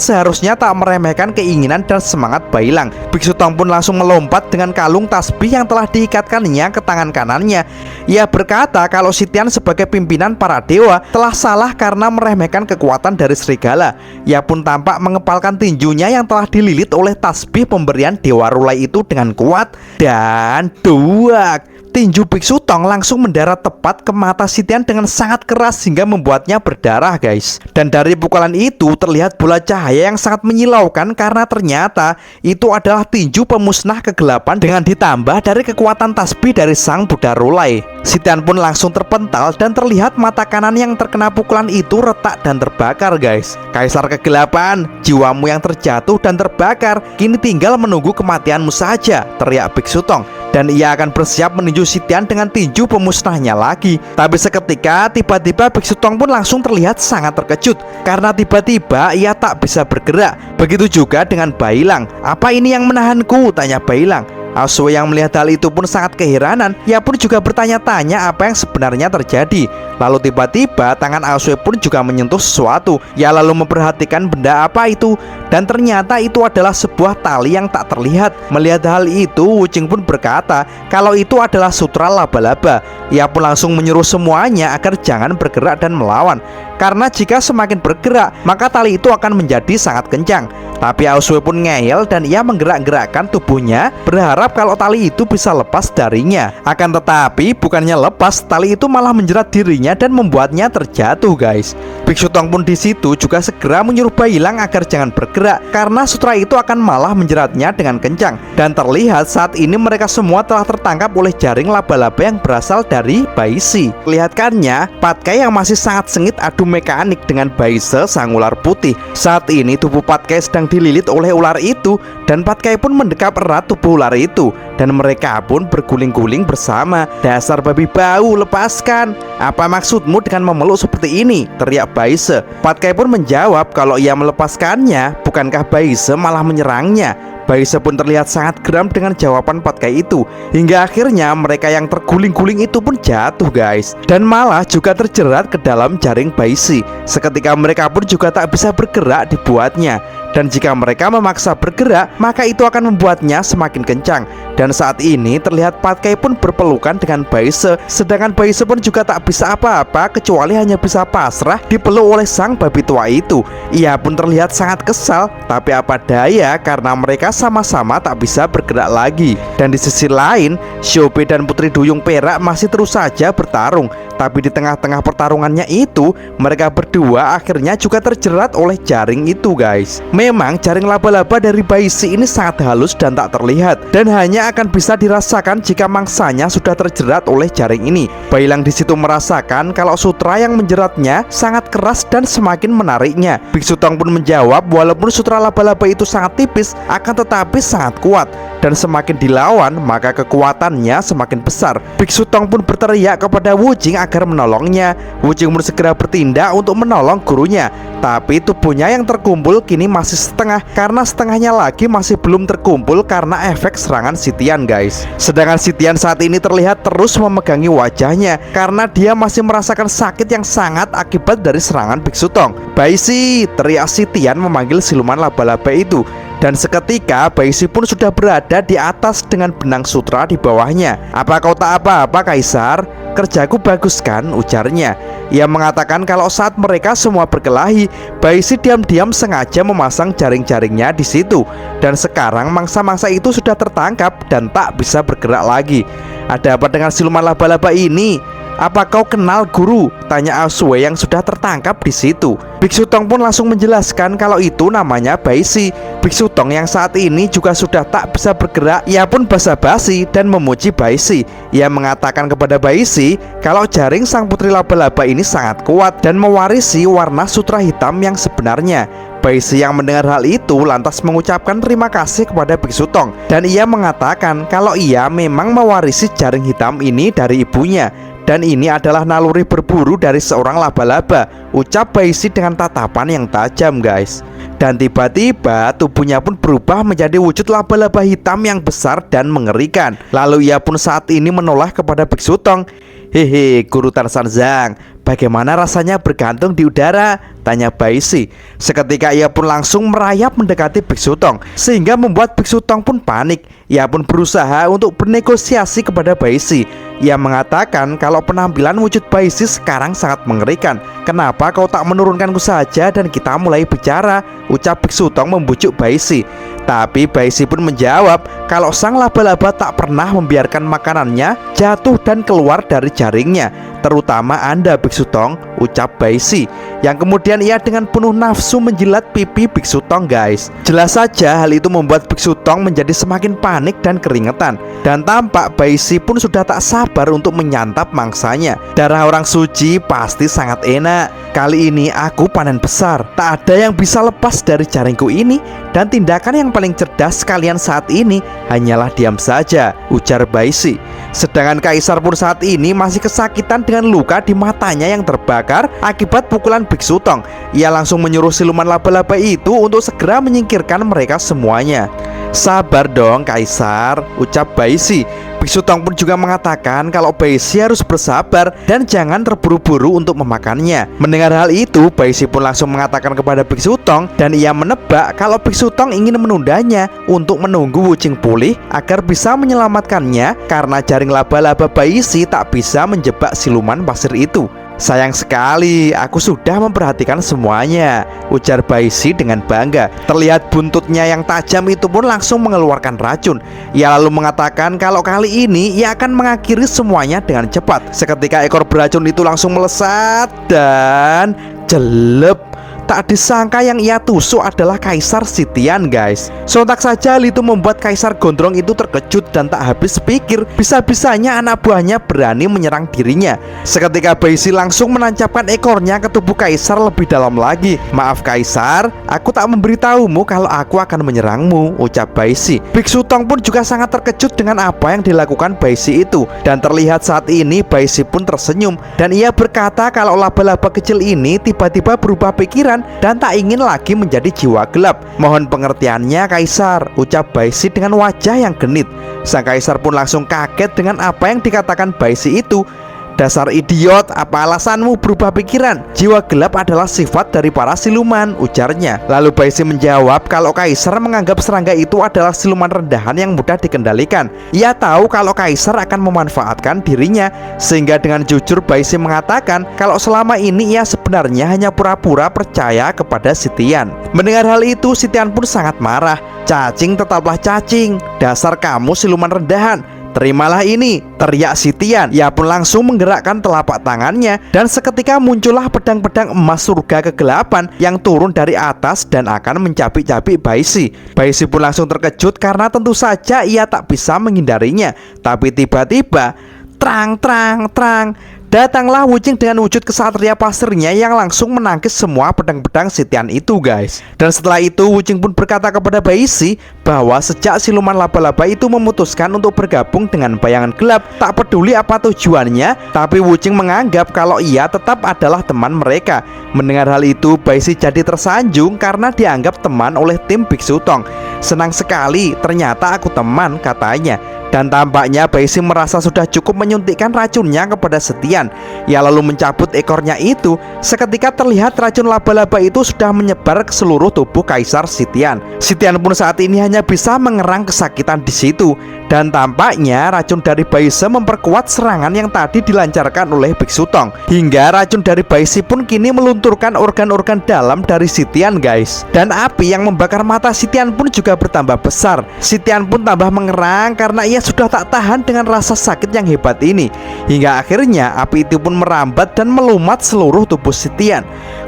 seharusnya tak meremehkan keinginan dan semangat Bailang. Biksu Tong pun langsung melompat dengan kalung tasbih yang telah diikatkannya ke tangan kanannya. Ia berkata kalau Sitian sebagai pimpinan para dewa telah salah karena meremehkan kekuatan dari serigala. Ia pun tampak mengepalkan tinjunya yang telah dililit oleh tasbih pemberian Dewa Rulai itu dengan kuat, dan duak, tinju Biksu Tong langsung mendarat tepat ke mata Sitian dengan sangat keras hingga membuatnya berdarah guys. Dan dari pukulan itu terlihat bola cahaya yang sangat menyilaukan karena ternyata itu adalah tinju pemusnah kegelapan dengan ditambah dari kekuatan tasbih dari sang Buddha Rulai. Sitian pun langsung terpental dan terlihat mata kanan yang terkena pukulan itu retak dan terbakar guys. Kaisar kegelapan, jiwamu yang terjatuh dan terbakar kini tinggal menunggu kematianmu saja, teriak Biksu Tong. Dan ia akan bersiap meninju Sitian dengan tinju pemusnahnya lagi. Tapi seketika tiba-tiba Biksu Tong pun langsung terlihat sangat terkejut karena tiba-tiba ia tak bisa bergerak. Begitu juga dengan Bailang. Apa ini yang menahanku? Tanya Bailang. Aosue yang melihat hal itu pun sangat keheranan. Ia pun juga bertanya-tanya apa yang sebenarnya terjadi. Lalu tiba-tiba tangan Aosue pun juga menyentuh sesuatu. Ia lalu memperhatikan benda apa itu, dan ternyata itu adalah sebuah tali yang tak terlihat. Melihat hal itu, Wuching pun berkata kalau itu adalah sutra laba-laba. Ia pun langsung menyuruh semuanya agar jangan bergerak dan melawan, karena jika semakin bergerak maka tali itu akan menjadi sangat kencang. Tapi Aosue pun ngeyel dan ia menggerak-gerakkan tubuhnya berharap kalau tali itu bisa lepas darinya. Akan tetapi bukannya lepas, tali itu malah menjerat dirinya dan membuatnya terjatuh guys. Biksu Tong pun di situ juga segera menyuruh Bailang agar jangan bergerak karena sutra itu akan malah menjeratnya dengan kencang. Dan terlihat saat ini mereka semua telah tertangkap oleh jaring laba-laba yang berasal dari Baisi. Lihatkannya, Patkai yang masih sangat sengit adu mekanik dengan Baise sang ular putih. Saat ini tubuh Patkai sedang dililit oleh ular itu, dan Patkai pun mendekap erat tubuh ular itu, dan mereka pun berguling-guling bersama. Dasar babi bau, lepaskan. Apa maksudmu dengan memeluk seperti ini? Teriak Baise. Patkai pun menjawab kalau ia melepaskannya, bukankah Baise malah menyerangnya? Baise pun terlihat sangat geram dengan jawaban Patkai itu, hingga akhirnya mereka yang terguling-guling itu pun jatuh guys, dan malah juga terjerat ke dalam jaring Baise. Seketika mereka pun juga tak bisa bergerak dibuatnya, dan jika mereka memaksa bergerak maka itu akan membuatnya semakin kencang. Dan saat ini terlihat Patkai pun berpelukan dengan Baise, sedangkan Baise pun juga tak bisa apa-apa kecuali hanya bisa pasrah dipeluk oleh sang babi tua itu. Ia pun terlihat sangat kesal, tapi apa daya karena mereka sama-sama tak bisa bergerak lagi. Dan di sisi lain, Xiaobe dan Putri Duyung Perak masih terus saja bertarung. Tapi di tengah-tengah pertarungannya itu, mereka berdua akhirnya juga terjerat oleh jaring itu guys. Memang jaring laba-laba dari Baisi ini sangat halus dan tak terlihat, dan hanya akan bisa dirasakan jika mangsanya sudah terjerat oleh jaring ini. Bailang di situ merasakan kalau sutra yang menjeratnya sangat keras dan semakin menariknya. Biksu Tong pun menjawab walaupun sutra laba-laba itu sangat tipis, akan tetapi sangat kuat, dan semakin dilawan maka kekuatannya semakin besar. Biksu Tong pun berteriak kepada Wuching agar menolongnya. Wuching pun segera bertindak untuk menolong gurunya, tapi tubuhnya yang terkumpul kini masih setengah, karena setengahnya lagi masih belum terkumpul karena efek serangan Sitian guys. Sedangkan Sitian saat ini terlihat terus memegangi wajahnya. tubuhnya karena dia masih merasakan sakit yang sangat akibat dari serangan Biksu Tong. Baisi, teriak Sitian memanggil siluman laba-laba itu. Dan seketika Baisi pun sudah berada di atas dengan benang sutra di bawahnya. "Apa kau tak apa-apa, Kaisar? Kerjaku bagus kan?" ujarnya. Ia mengatakan kalau saat mereka semua berkelahi, Baisi diam-diam sengaja memasang jaring-jaringnya di situ. Dan sekarang mangsa-mangsa itu sudah tertangkap dan tak bisa bergerak lagi. "Ada apa dengan siluman laba-laba ini? Apa kau kenal, Guru?" tanya Asue yang sudah tertangkap di situ. Biksu Tong pun langsung menjelaskan kalau itu namanya Baisi. Biksu Tong yang saat ini juga sudah tak bisa bergerak, ia pun basa-basi dan memuji Baisi. Ia mengatakan kepada Baisi kalau jaring sang putri laba-laba ini sangat kuat dan mewarisi warna sutra hitam yang sebenarnya. Baisi yang mendengar hal itu lantas mengucapkan terima kasih kepada Biksu Tong. Dan ia mengatakan kalau ia memang mewarisi jaring hitam ini dari ibunya. Dan ini adalah naluri berburu dari seorang laba-laba, ucap Baisi dengan tatapan yang tajam, guys. Dan tiba-tiba tubuhnya pun berubah menjadi wujud laba-laba hitam yang besar dan mengerikan. Lalu ia pun saat ini menoleh kepada Biksu Tong. "Hehe, Guru Tarsanzang, bagaimana rasanya bergantung di udara?" tanya Baisi. Seketika ia pun langsung merayap mendekati Biksu Tong, sehingga membuat Biksu Tong pun panik. Ia pun berusaha untuk bernegosiasi kepada Baisi. Ia mengatakan kalau penampilan wujud Baisi sekarang sangat mengerikan. "Kenapa kau tak menurunkanku saja dan kita mulai bicara?" ucap Biksu Tong membujuk Baisi. Tapi Baisi pun menjawab kalau sang laba-laba tak pernah membiarkan makanannya jatuh dan keluar dari jaringnya. "Terutama Anda, Biksu Tong," ucap Baisi, yang kemudian ia dengan penuh nafsu menjilat pipi Biksu Tong, guys. Jelas saja hal itu membuat Biksu Tong menjadi semakin panik dan keringetan. Dan tampak Baisi pun sudah tak sabar untuk menyantap mangsanya. "Darah orang suci pasti sangat enak. Kali ini aku panen besar. Tak ada yang bisa lepas dari jaringku ini. Dan tindakan yang paling cerdas kalian saat ini hanyalah diam saja," ujar Baisi. Sedangkan Kaisar pun saat ini masih kesakitan dengan luka di matanya yang terbakar akibat pukulan Biksu Tong. Ia langsung menyuruh siluman laba-laba itu untuk segera menyingkirkan mereka semuanya. "Sabar dong, Kaisar," ucap Baisi. Biksu Tong pun juga mengatakan kalau Baisi harus bersabar dan jangan terburu-buru untuk memakannya. Mendengar hal itu, Baisi pun langsung mengatakan kepada Biksu Tong, dan ia menebak kalau Biksu Tong ingin menundanya untuk menunggu Wuching pulih agar bisa menyelamatkannya karena jaring laba-laba Baisi tak bisa menjebak siluman pasir itu. "Sayang sekali, aku sudah memperhatikan semuanya," ujar Baisi dengan bangga. Terlihat buntutnya yang tajam itu pun langsung mengeluarkan racun. Ia lalu mengatakan kalau kali ini ia akan mengakhiri semuanya dengan cepat. Seketika ekor beracun itu langsung melesat dan jelek. Tak disangka yang ia tusuk adalah Kaisar Sitian, guys. Sontak saja hal itu membuat Kaisar Gondrong itu terkejut dan tak habis pikir bisa-bisanya anak buahnya berani menyerang dirinya. Seketika Baisi langsung menancapkan ekornya ke tubuh Kaisar lebih dalam lagi. "Maaf Kaisar, aku tak memberitahumu kalau aku akan menyerangmu," ucap Baisi. Biksu Tong pun juga sangat terkejut dengan apa yang dilakukan Baisi itu. Dan terlihat saat ini Baisi pun tersenyum. Dan ia berkata kalau laba-laba kecil ini tiba-tiba berubah pikiran dan tak ingin lagi menjadi jiwa gelap. "Mohon pengertiannya, Kaisar," ucap Baisi dengan wajah yang genit. Sang Kaisar pun langsung kaget dengan apa yang dikatakan Baisi itu. "Dasar idiot, apa alasanmu berubah pikiran? Jiwa gelap adalah sifat dari para siluman," ujarnya. Lalu Baisi menjawab kalau Kaisar menganggap serangga itu adalah siluman rendahan yang mudah dikendalikan. Ia tahu kalau Kaisar akan memanfaatkan dirinya, sehingga dengan jujur Baisi mengatakan kalau selama ini ia sebenarnya hanya pura-pura percaya kepada Sitian. Mendengar hal itu, Sitian pun sangat marah. "Cacing tetaplah cacing, dasar kamu siluman rendahan. Terimalah ini," teriak Sitian. Ia pun langsung menggerakkan telapak tangannya dan seketika muncullah pedang-pedang emas surga kegelapan yang turun dari atas dan akan mencapik-capik Baisi. Baisi pun langsung terkejut karena tentu saja ia tak bisa menghindarinya. Tapi tiba-tiba terang, datanglah Wuching dengan wujud kesatria pasirnya yang langsung menangkis semua pedang-pedang Sitian itu, guys. Dan setelah itu Wuching pun berkata kepada Baisi bahwa sejak siluman laba-laba itu memutuskan untuk bergabung dengan bayangan gelap, tak peduli apa tujuannya, tapi Wuching menganggap kalau ia tetap adalah teman mereka. Mendengar hal itu, Baisi jadi tersanjung karena dianggap teman oleh tim Biksu Tong. "Senang sekali, ternyata aku teman," katanya. Dan tampaknya Baisi merasa sudah cukup menyuntikkan racunnya kepada Setian. Ia lalu mencabut ekornya itu. Seketika terlihat racun laba-laba itu sudah menyebar ke seluruh tubuh Kaisar Sitian. Sitian pun saat ini hanya bisa mengerang kesakitan di situ. Dan tampaknya racun dari Baisi memperkuat serangan yang tadi dilancarkan oleh Biksu Tong. Hingga racun dari Baisi pun kini melunturkan organ-organ dalam dari Sitian, guys. Dan api yang membakar mata Sitian pun juga bertambah besar. Sitian pun tambah mengerang karena ia sudah tak tahan dengan rasa sakit yang hebat ini. Hingga akhirnya api itu pun merambat dan melumat seluruh tubuh Sitian.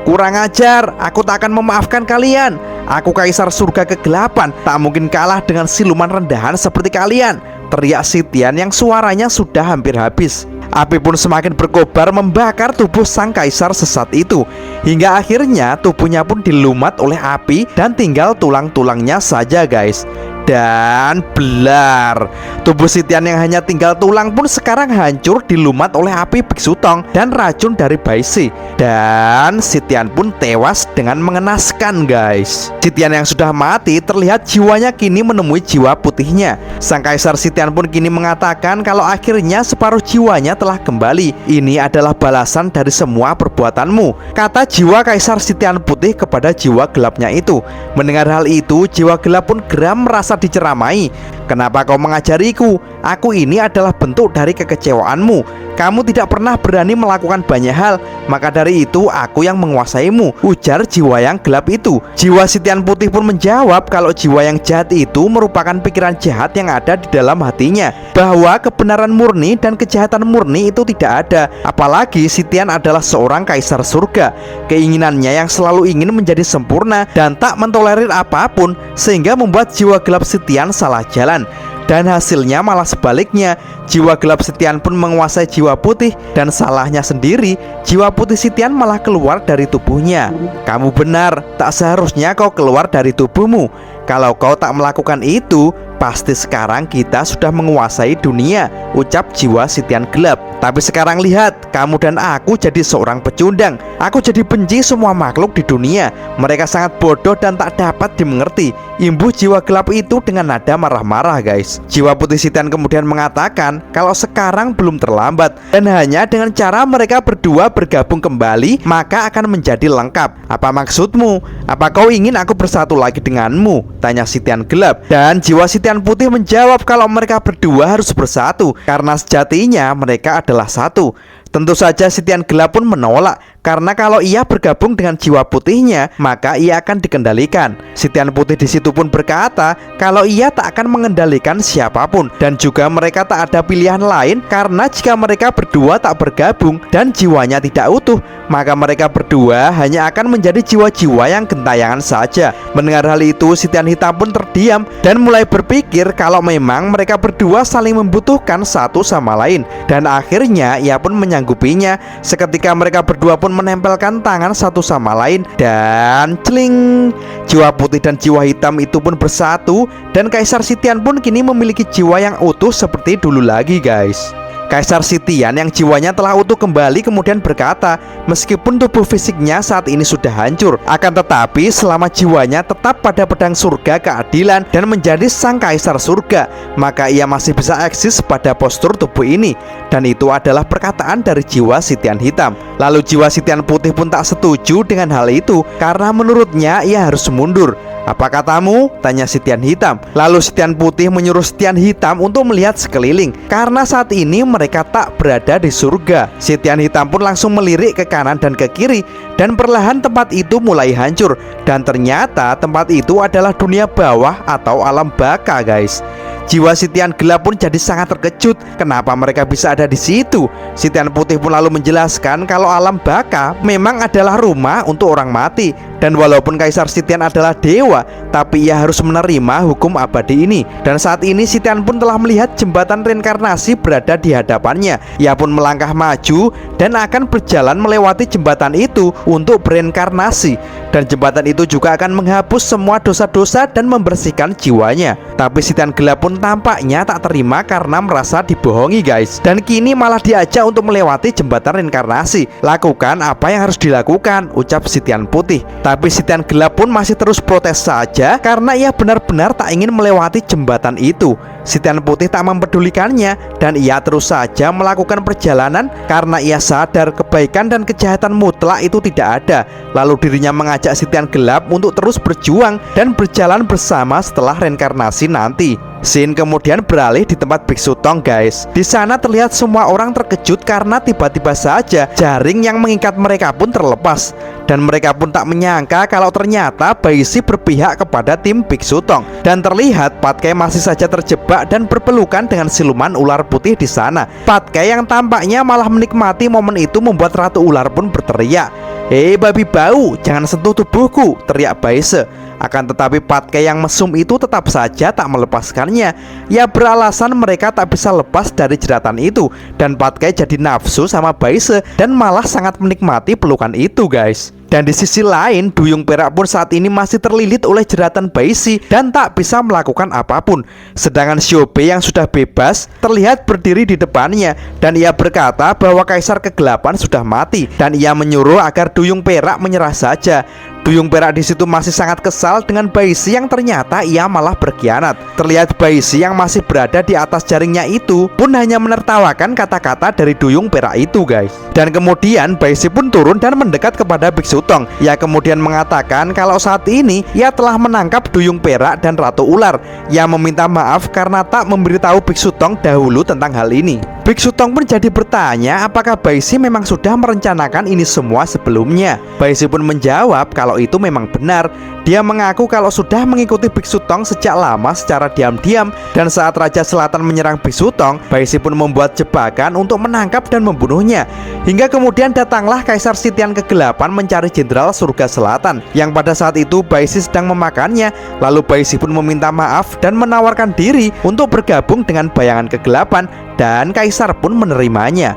Kurang ajar, aku tak akan memaafkan kalian. Aku Kaisar Surga Kegelapan, tak mungkin kalah dengan siluman rendahan seperti kalian, teriak Sitian yang suaranya sudah hampir habis. Api pun semakin berkobar membakar tubuh sang kaisar sesat itu. Hingga akhirnya tubuhnya pun dilumat oleh api dan tinggal tulang-tulangnya saja, guys. Dan belar, tubuh Sitian yang hanya tinggal tulang pun sekarang hancur dilumat oleh api Biksu Tong dan racun dari Baisi. Dan Sitian pun tewas dengan mengenaskan, guys. Sitian yang sudah mati terlihat jiwanya kini menemui jiwa putihnya. Sang Kaisar Sitian pun kini mengatakan kalau akhirnya separuh jiwanya telah kembali. Ini adalah balasan dari semua perbuatanmu, kata jiwa Kaisar Sitian putih kepada jiwa gelapnya itu. Mendengar hal itu, jiwa gelap pun geram merasa diceramai. Kenapa kau mengajariku? Aku ini adalah bentuk dari kekecewaanmu. Kamu tidak pernah berani melakukan banyak hal, maka dari itu aku yang menguasaimu, ujar jiwa yang gelap itu. Jiwa Sitian putih pun menjawab kalau jiwa yang jahat itu merupakan pikiran jahat yang ada di dalam hatinya, bahwa kebenaran murni dan kejahatan murni itu tidak ada. Apalagi Sitian adalah seorang kaisar surga. Keinginannya yang selalu ingin menjadi sempurna dan tak mentolerir apapun, sehingga membuat jiwa gelap Sitian salah jalan. Dan hasilnya malah sebaliknya, jiwa gelap Sitian pun menguasai jiwa putih. Dan salahnya sendiri, jiwa putih Sitian malah keluar dari tubuhnya. Kamu benar, tak seharusnya kau keluar dari tubuhmu. Kalau kau tak melakukan itu, pasti sekarang kita sudah menguasai dunia, ucap jiwa Sitian gelap. Tapi sekarang lihat, kamu dan aku jadi seorang pecundang. Aku jadi benci semua makhluk di dunia. Mereka sangat bodoh dan tak dapat dimengerti, imbuh jiwa gelap itu dengan nada marah-marah, guys. Jiwa putih Sitian kemudian mengatakan kalau sekarang belum terlambat, dan hanya dengan cara mereka berdua bergabung kembali maka akan menjadi lengkap. Apa maksudmu? Apa kau ingin aku bersatu lagi denganmu? Tanya Sitian gelap. Dan jiwa Sitian putih menjawab kalau mereka berdua harus bersatu, karena sejatinya mereka adalah satu. Tentu saja Sitian gelap pun menolak, karena kalau ia bergabung dengan jiwa putihnya maka ia akan dikendalikan. Sitian putih di situ pun berkata kalau ia tak akan mengendalikan siapapun, dan juga mereka tak ada pilihan lain, karena jika mereka berdua tak bergabung dan jiwanya tidak utuh, maka mereka berdua hanya akan menjadi jiwa-jiwa yang gentayangan saja. Mendengar hal itu, Sitian hitam pun terdiam dan mulai berpikir kalau memang mereka berdua saling membutuhkan satu sama lain. Dan akhirnya ia pun menyanggupinya. Seketika mereka berdua pun menempelkan tangan satu sama lain, dan celing, jiwa putih dan jiwa hitam itu pun bersatu. Dan Kaisar Sitian pun kini memiliki jiwa yang utuh seperti dulu lagi, guys. Kaisar Sitian yang jiwanya telah utuh kembali kemudian berkata, meskipun tubuh fisiknya saat ini sudah hancur, akan tetapi selama jiwanya tetap pada pedang surga keadilan dan menjadi sang kaisar surga, maka ia masih bisa eksis pada postur tubuh ini. Dan itu adalah perkataan dari jiwa Sitian hitam. Lalu jiwa Sitian putih pun tak setuju dengan hal itu, karena menurutnya ia harus mundur. Apa katamu? Tanya Sitian hitam. Lalu Sitian putih menyuruh Sitian hitam untuk melihat sekeliling, karena saat ini mereka tak berada di surga. Sitian hitam pun langsung melirik ke kanan dan ke kiri, dan perlahan tempat itu mulai hancur. Dan ternyata tempat itu adalah dunia bawah atau alam baka, guys. Jiwa Sitian gelap pun jadi sangat terkejut kenapa mereka bisa ada di situ. Sitian putih pun lalu menjelaskan kalau alam baka memang adalah rumah untuk orang mati. Dan walaupun Kaisar Sitian adalah dewa, tapi ia harus menerima hukum abadi ini. Dan saat ini Sitian pun telah melihat jembatan reinkarnasi berada di hadapannya. Ia pun melangkah maju dan akan berjalan melewati jembatan itu untuk bereinkarnasi. Dan jembatan itu juga akan menghapus semua dosa-dosa dan membersihkan jiwanya. Tapi Sitian gelap pun tampaknya tak terima karena merasa dibohongi, guys. Dan kini malah diajak untuk melewati jembatan reinkarnasi. Lakukan apa yang harus dilakukan, ucap Sitian putih. Tapi Sitian gelap pun masih terus protes saja karena ia benar-benar tak ingin melewati jembatan itu. Si Tian Putih tak mempedulikannya dan ia terus saja melakukan perjalanan karena ia sadar kebaikan dan kejahatan mutlak itu tidak ada. Lalu dirinya mengajak si Tian Gelap untuk terus berjuang dan berjalan bersama setelah reinkarnasi nanti. Scene kemudian beralih di tempat Biksu Tong guys. Di sana terlihat semua orang terkejut karena tiba-tiba saja jaring yang mengikat mereka pun terlepas. Dan mereka pun tak menyangka kalau ternyata Bai Si berpihak kepada tim Biksu Tong. Dan terlihat Pat Kai masih saja terjebak dan berpelukan dengan siluman ular putih di sana. Pat Kai yang tampaknya malah menikmati momen itu membuat Ratu Ular pun berteriak, "Hei babi bau, jangan sentuh tubuhku," teriak Bai Si. Akan tetapi Pat Kai yang mesum itu tetap saja tak melepaskannya. Ia beralasan mereka tak bisa lepas dari jeratan itu. Dan Pat Kai jadi nafsu sama Bai Si dan malah sangat menikmati pelukan itu guys. Dan di sisi lain, Duyung Perak pun saat ini masih terlilit oleh jeratan Bai Si dan tak bisa melakukan apapun. Sedangkan Xiao Bei yang sudah bebas terlihat berdiri di depannya dan ia berkata bahwa Kaisar Kegelapan sudah mati dan ia menyuruh agar Duyung Perak menyerah saja. Duyung Perak di situ masih sangat kesal dengan Bai Si yang ternyata ia malah berkhianat. Terlihat Bai Si yang masih berada di atas jaringnya itu pun hanya menertawakan kata-kata dari Duyung Perak itu guys. Dan kemudian Bai Si pun turun dan mendekat kepada Biksu Tong. Ia kemudian mengatakan kalau saat ini ia telah menangkap Duyung Perak dan Ratu Ular. Ia meminta maaf karena tak memberitahu Biksu Tong dahulu tentang hal ini. Biksu Tong pun jadi bertanya apakah Bai Si memang sudah merencanakan ini semua sebelumnya. Bai Si pun menjawab kalau itu memang benar. Dia mengaku kalau sudah mengikuti Biksu Tong sejak lama secara diam-diam. Dan saat Raja Selatan menyerang Biksu Tong, Bai Si pun membuat jebakan untuk menangkap dan membunuhnya. Hingga kemudian datanglah Kaisar Sitian Kegelapan mencari Jenderal Surga Selatan, yang pada saat itu Bai Si sedang memakannya. Lalu Bai Si pun meminta maaf dan menawarkan diri untuk bergabung dengan bayangan kegelapan. Dan Kaisar pun menerimanya.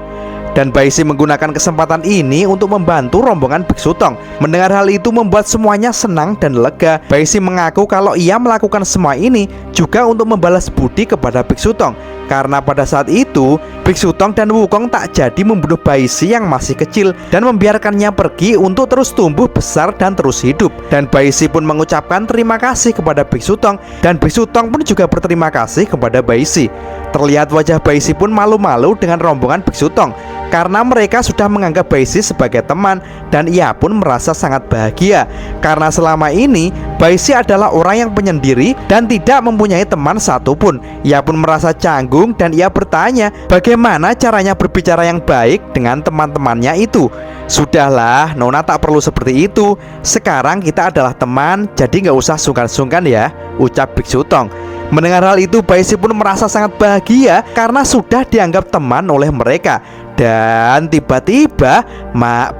Dan Bai Si menggunakan kesempatan ini untuk membantu rombongan Biksu Tong. Mendengar hal itu membuat semuanya senang dan lega. Bai Si mengaku kalau ia melakukan semua ini juga untuk membalas budi kepada Biksu Tong. Karena pada saat itu Biksu Tong dan Wukong tak jadi membunuh Bai Si yang masih kecil dan membiarkannya pergi untuk terus tumbuh besar dan terus hidup. Dan Bai Si pun mengucapkan terima kasih kepada Biksu Tong dan Biksu Tong pun juga berterima kasih kepada Bai Si. Terlihat wajah Bai Si pun malu-malu dengan rombongan Biksu Tong karena mereka sudah menganggap Bai Si sebagai teman. Dan ia pun merasa sangat bahagia karena selama ini Bai Si adalah orang yang penyendiri dan tidak mempunyai teman satupun. Ia pun merasa canggung dan ia bertanya bagaimana caranya berbicara yang baik dengan teman-temannya itu. Sudahlah, Nona tak perlu seperti itu. Sekarang kita adalah teman, jadi gak usah sungkan-sungkan ya, ucap Biksu Tong. Mendengar hal itu, Bai Si pun merasa sangat bahagia karena sudah dianggap teman oleh mereka. Dan tiba-tiba,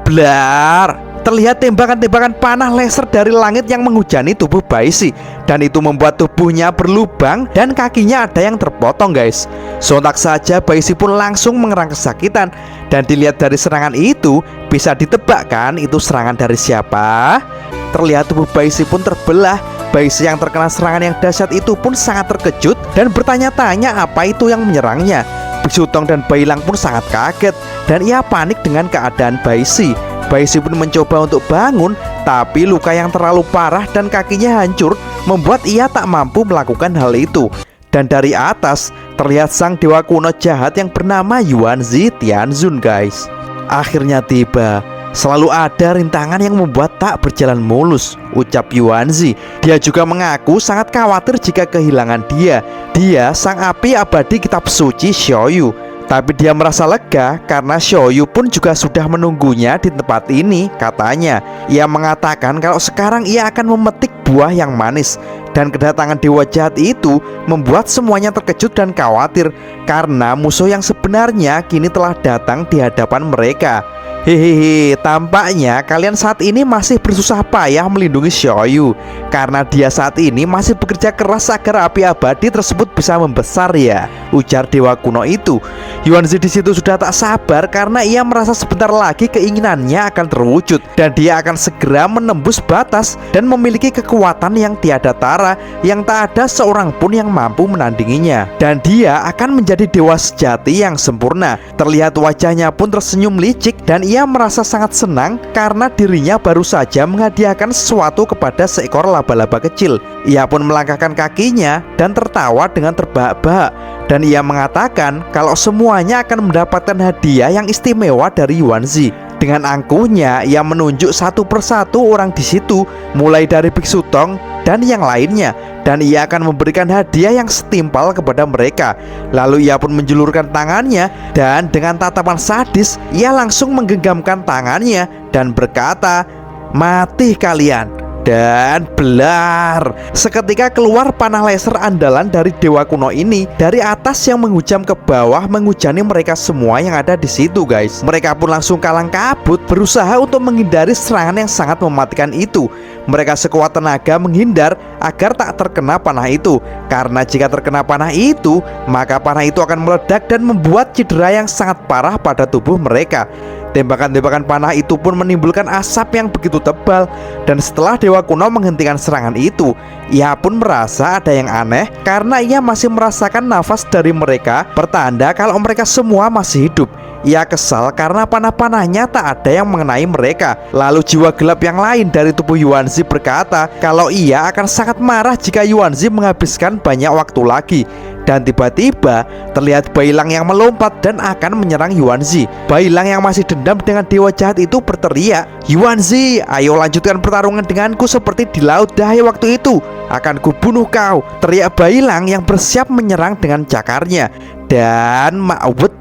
blar, terlihat tembakan-tembakan panah laser dari langit yang menghujani tubuh Bai Si. Dan itu membuat tubuhnya berlubang dan kakinya ada yang terpotong guys. Sontak saja Bai Si pun langsung mengerang kesakitan. Dan dilihat dari serangan itu, bisa ditebak kan itu serangan dari siapa? Terlihat tubuh Bai Si pun terbelah. Bai Si yang terkena serangan yang dahsyat itu pun sangat terkejut dan bertanya-tanya apa itu yang menyerangnya. Biksu Tong dan Bai Lang pun sangat kaget dan ia panik dengan keadaan Bai Si. Bai Si pun mencoba untuk bangun, tapi luka yang terlalu parah dan kakinya hancur membuat ia tak mampu melakukan hal itu. Dan dari atas terlihat sang dewa kuno jahat yang bernama Yuanzi Tianzun guys. Akhirnya tiba. Selalu ada rintangan yang membuat tak berjalan mulus, ucap Yuanzi. Dia juga mengaku sangat khawatir jika kehilangan dia. Dia sang api abadi kitab suci Xiaoyu. Tapi dia merasa lega karena Xiaoyu pun juga sudah menunggunya di tempat ini, katanya. Ia mengatakan kalau sekarang ia akan memetik buah yang manis. Dan kedatangan dewa jahat itu membuat semuanya terkejut dan khawatir karena musuh yang sebenarnya kini telah datang di hadapan mereka. Hehehe, tampaknya kalian saat ini masih bersusah payah melindungi Xiaoyu karena dia saat ini masih bekerja keras agar api abadi tersebut bisa membesar ya, ujar dewa kuno itu. Yuanzi di situ sudah tak sabar karena ia merasa sebentar lagi keinginannya akan terwujud dan dia akan segera menembus batas dan memiliki kekuatan yang tiada tara yang tak ada seorang pun yang mampu menandinginya. Dan dia akan menjadi dewa sejati yang sempurna. Terlihat wajahnya pun tersenyum licik dan ia merasa sangat senang karena dirinya baru saja menghadiahkan sesuatu kepada seekor laba-laba kecil. Ia pun melangkahkan kakinya dan tertawa dengan terbahak-bahak. Dan ia mengatakan kalau semuanya akan mendapatkan hadiah yang istimewa dari Yuanzi. Dengan angkuhnya, ia menunjuk satu persatu orang di situ, mulai dari Biksu Tong dan yang lainnya, dan ia akan memberikan hadiah yang setimpal kepada mereka. Lalu ia pun menjulurkan tangannya, dan dengan tatapan sadis, ia langsung menggenggamkan tangannya dan berkata, "Mati kalian." Dan belar, seketika keluar panah laser andalan dari dewa kuno ini dari atas yang menghujam ke bawah, menghujani mereka semua yang ada di situ, guys. Mereka pun langsung kalang kabut, berusaha untuk menghindari serangan yang sangat mematikan itu. Mereka sekuat tenaga menghindar agar tak terkena panah itu, karena jika terkena panah itu, maka panah itu akan meledak dan membuat cedera yang sangat parah pada tubuh mereka. Tembakan-tembakan panah itu pun menimbulkan asap yang begitu tebal. Dan setelah dewa kuno menghentikan serangan itu, ia pun merasa ada yang aneh karena ia masih merasakan nafas dari mereka, pertanda kalau mereka semua masih hidup. Ia kesal karena panah-panahnya tak ada yang mengenai mereka. Lalu jiwa gelap yang lain dari tubuh Yuanzi berkata kalau ia akan sangat marah jika Yuanzi menghabiskan banyak waktu lagi. Dan tiba-tiba terlihat Bailang yang melompat dan akan menyerang Yuanzi. Bailang yang masih dendam dengan dewa jahat itu berteriak, "Yuanzi, ayo lanjutkan pertarungan denganku seperti di laut dahai waktu itu. Akan kubunuh kau," teriak Bailang yang bersiap menyerang dengan cakarnya. Dan ma'wet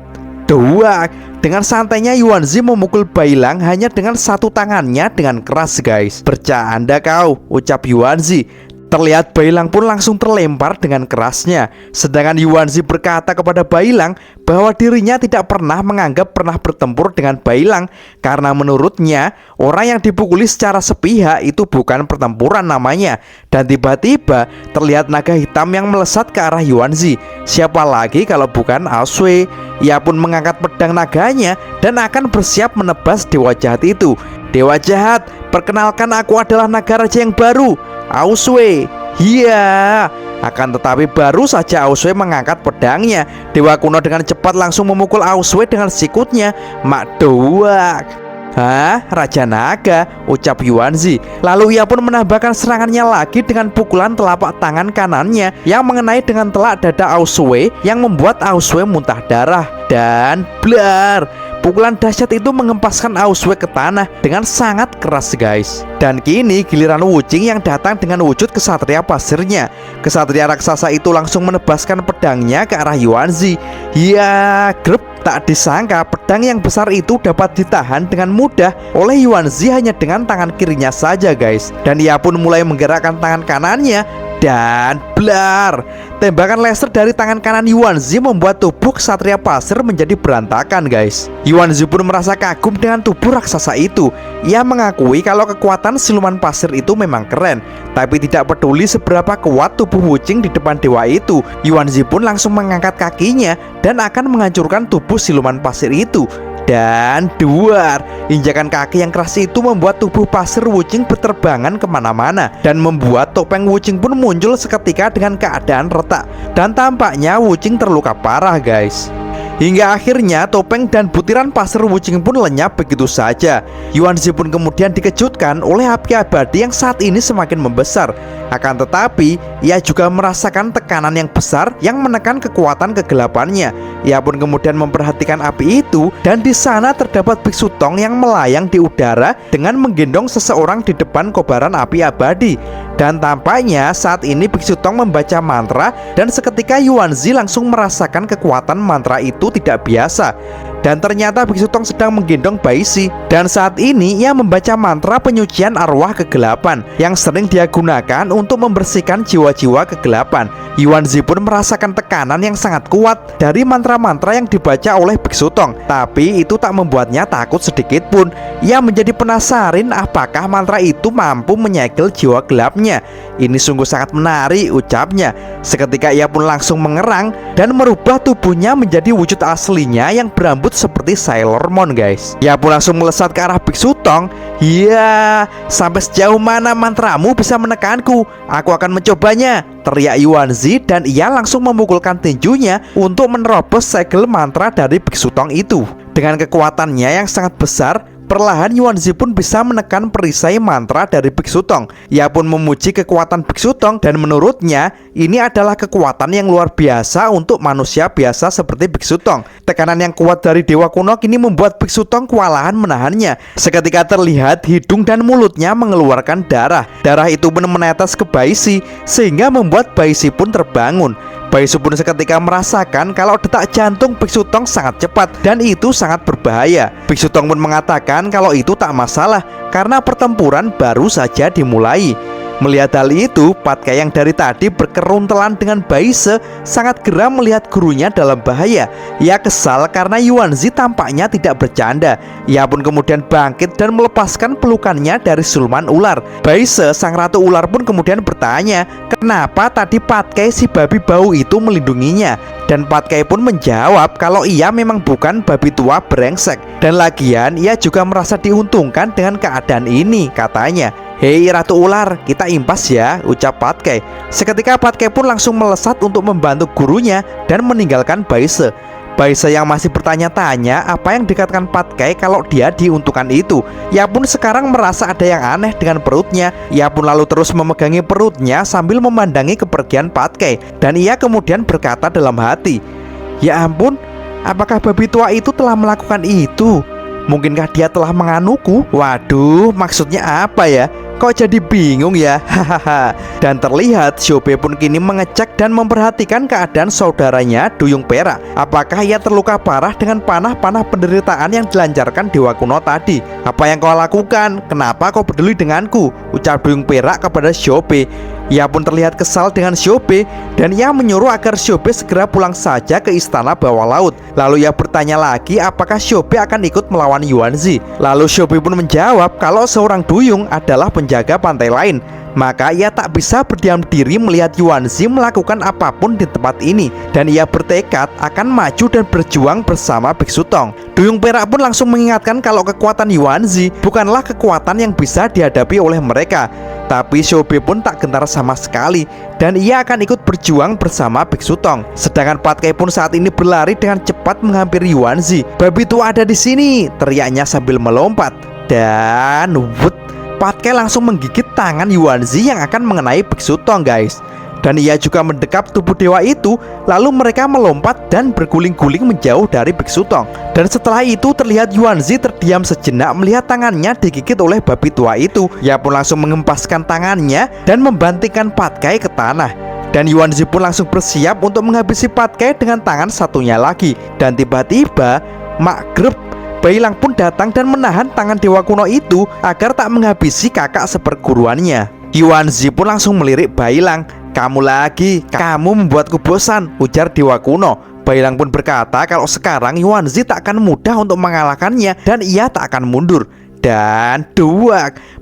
doak, dengan santainya Yuanzi memukul Bailang hanya dengan satu tangannya dengan keras, guys. "Bercanda kau," ucap Yuanzi. Terlihat Bailang pun langsung terlempar dengan kerasnya. Sedangkan Yuanzi berkata kepada Bailang bahwa dirinya tidak pernah menganggap pernah bertempur dengan Bailang, karena menurutnya orang yang dipukuli secara sepihak itu bukan pertempuran namanya. Dan tiba-tiba terlihat naga hitam yang melesat ke arah Yuanzi. Siapa lagi kalau bukan Aosway. Ia pun mengangkat pedang naganya dan akan bersiap menebas dewa jahat itu. "Dewa jahat, perkenalkan aku adalah naga raja yang baru, Aosway." Iya. Akan tetapi baru saja Aosway mengangkat pedangnya, dewa kuno dengan cepat langsung memukul Aosway dengan sikutnya. "Mak doak." "Hah, Raja Naga," ucap Yuanzi. Lalu ia pun menambahkan serangannya lagi dengan pukulan telapak tangan kanannya yang mengenai dengan telak dada Aosway yang membuat Aosway muntah darah. Dan blar, pukulan dahsyat itu mengempaskan Aosway ke tanah dengan sangat keras, guys. Dan kini giliran Wuching yang datang dengan wujud kesatria pasirnya. Kesatria raksasa itu langsung menebaskan pedangnya ke arah Yuanzi. Ya, grep. Tak disangka pedang yang besar itu dapat ditahan dengan mudah oleh Yuanzi hanya dengan tangan kirinya saja, guys. Dan ia pun mulai menggerakkan tangan kanannya. Dan blar, tembakan laser dari tangan kanan Yuanzi membuat tubuh kesatria pasir menjadi berantakan, guys. Yuanzi pun merasa kagum dengan tubuh raksasa itu. Ia mengakui kalau kekuatan siluman pasir itu memang keren, tapi tidak peduli seberapa kuat tubuh Wuching di depan dewa itu. Yuanzi pun langsung mengangkat kakinya dan akan menghancurkan tubuh siluman pasir itu. Dan duar, injakan kaki yang keras itu membuat tubuh pasir Wuching berterbangan kemana-mana, dan membuat topeng Wuching pun muncul seketika dengan keadaan retak. Dan tampaknya Wuching terluka parah, guys. Hingga akhirnya topeng dan butiran pasir Wuching pun lenyap begitu saja. Yuanzi pun kemudian dikejutkan oleh api abadi yang saat ini semakin membesar. Akan tetapi ia juga merasakan tekanan yang besar yang menekan kekuatan kegelapannya. Ia pun kemudian memperhatikan api itu, dan di sana terdapat Biksu Tong yang melayang di udara dengan menggendong seseorang di depan kobaran api abadi. Dan tampaknya saat ini Biksu Tong membaca mantra, dan seketika Yuanzi langsung merasakan kekuatan mantra itu tidak biasa. Dan ternyata Biksu Tong sedang menggendong Baishi. Dan saat ini ia membaca mantra penyucian arwah kegelapan yang sering dia gunakan untuk membersihkan jiwa-jiwa kegelapan. Yuanzi pun merasakan tekanan yang sangat kuat dari mantra-mantra yang dibaca oleh Biksu Tong. Tapi itu tak membuatnya takut sedikit pun. Ia menjadi penasaran apakah mantra itu mampu menyegel jiwa gelapnya. Ini sungguh sangat menarik, ucapnya. Seketika ia pun langsung mengerang dan merubah tubuhnya menjadi wujud aslinya yang berambut seperti Sailor Moon, guys. Ia pun langsung melesat ke arah Biksu Tong. "Ya, sampai sejauh mana mantramu bisa menekanku? Aku akan mencobanya," teriak Yuanzi, dan ia langsung memukulkan tinjunya untuk menerobos segel mantra dari Biksu Tong itu. Dengan kekuatannya yang sangat besar, perlahan Yuanzi pun bisa menekan perisai mantra dari Biksu Tong. Ia pun memuji kekuatan Biksu Tong dan menurutnya ini adalah kekuatan yang luar biasa untuk manusia biasa seperti Biksu Tong. Tekanan yang kuat dari dewa kuno kini membuat Biksu Tong kewalahan menahannya. Seketika terlihat hidung dan mulutnya mengeluarkan darah. Darah itu pun menetes ke Baisi sehingga membuat Baisi pun terbangun. Baisu pun seketika merasakan kalau detak jantung Biksu Tong sangat cepat dan itu sangat berbahaya. Biksu Tong pun mengatakan kalau itu tak masalah karena pertempuran baru saja dimulai. Melihat hal itu, Patkai yang dari tadi berkeruntelan dengan Baise sangat geram melihat gurunya dalam bahaya. Ia kesal karena Yuanzi tampaknya tidak bercanda. Ia pun kemudian bangkit dan melepaskan pelukannya dari siluman ular. Baise, sang ratu ular pun kemudian bertanya, kenapa tadi Patkai si babi bau itu melindunginya? Dan Patkai pun menjawab kalau ia memang bukan babi tua brengsek. Dan lagian ia juga merasa diuntungkan dengan keadaan ini, katanya. Hei Ratu Ular, kita impas ya, ucap Patkai. Seketika Patkai pun langsung melesat untuk membantu gurunya dan meninggalkan Baise. Baise yang masih bertanya-tanya apa yang dikatakan Patkai kalau dia diuntungkan itu. Ia pun sekarang merasa ada yang aneh dengan perutnya. Ia pun lalu terus memegangi perutnya sambil memandangi kepergian Patkai. Dan ia kemudian berkata dalam hati, ya ampun, apakah babi tua itu telah melakukan itu? Mungkinkah dia telah menganuku? Waduh, maksudnya apa ya? Kok jadi bingung ya? Hahaha. Dan terlihat Xiaobei pun kini mengecek dan memperhatikan keadaan saudaranya Duyung Perak. Apakah ia terluka parah dengan panah-panah penderitaan yang dilancarkan dewa kuno tadi? Apa yang kau lakukan? Kenapa kau peduli denganku? Ucap Duyung Perak kepada Xiaobei. Ia pun terlihat kesal dengan Xiaobei dan ia menyuruh agar Xiaobei segera pulang saja ke istana bawah laut. Lalu ia bertanya lagi apakah Xiaobei akan ikut melawan Yuanzi. Lalu Xiaobei pun menjawab kalau seorang Duyung adalah penjaga pantai lain. Maka ia tak bisa berdiam diri melihat Yuanzi melakukan apapun di tempat ini. Dan ia bertekad akan maju dan berjuang bersama Biksu Tong. Duyung Perak pun langsung mengingatkan kalau kekuatan Yuanzi bukanlah kekuatan yang bisa dihadapi oleh mereka. Tapi Xiaobei pun tak gentar sama sekali dan ia akan ikut berjuang bersama Biksu Tong. Sedangkan Patkai pun saat ini berlari dengan cepat menghampiri Yuanzi. Babi tua ada di sini, teriaknya sambil melompat. Dan Patkai langsung menggigit tangan Yuanzi yang akan mengenai Biksu Tong, guys. Dan ia juga mendekap tubuh dewa itu. Lalu mereka melompat dan berguling-guling menjauh dari Biksu Tong. Dan setelah itu terlihat Yuanzi terdiam sejenak melihat tangannya digigit oleh babi tua itu. Ia pun langsung mengempaskan tangannya dan membantingkan Patkai ke tanah. Dan Yuanzi pun langsung bersiap untuk menghabisi Patkai dengan tangan satunya lagi. Dan tiba-tiba Mak Grep Bailang pun datang dan menahan tangan dewa kuno itu agar tak menghabisi kakak seperguruannya. Yuanzi pun langsung melirik Bailang. Kamu lagi, kamu membuatku bosan, ujar dewa kuno. Bailang pun berkata kalau sekarang Yuanzi tak akan mudah untuk mengalahkannya dan ia tak akan mundur. Dan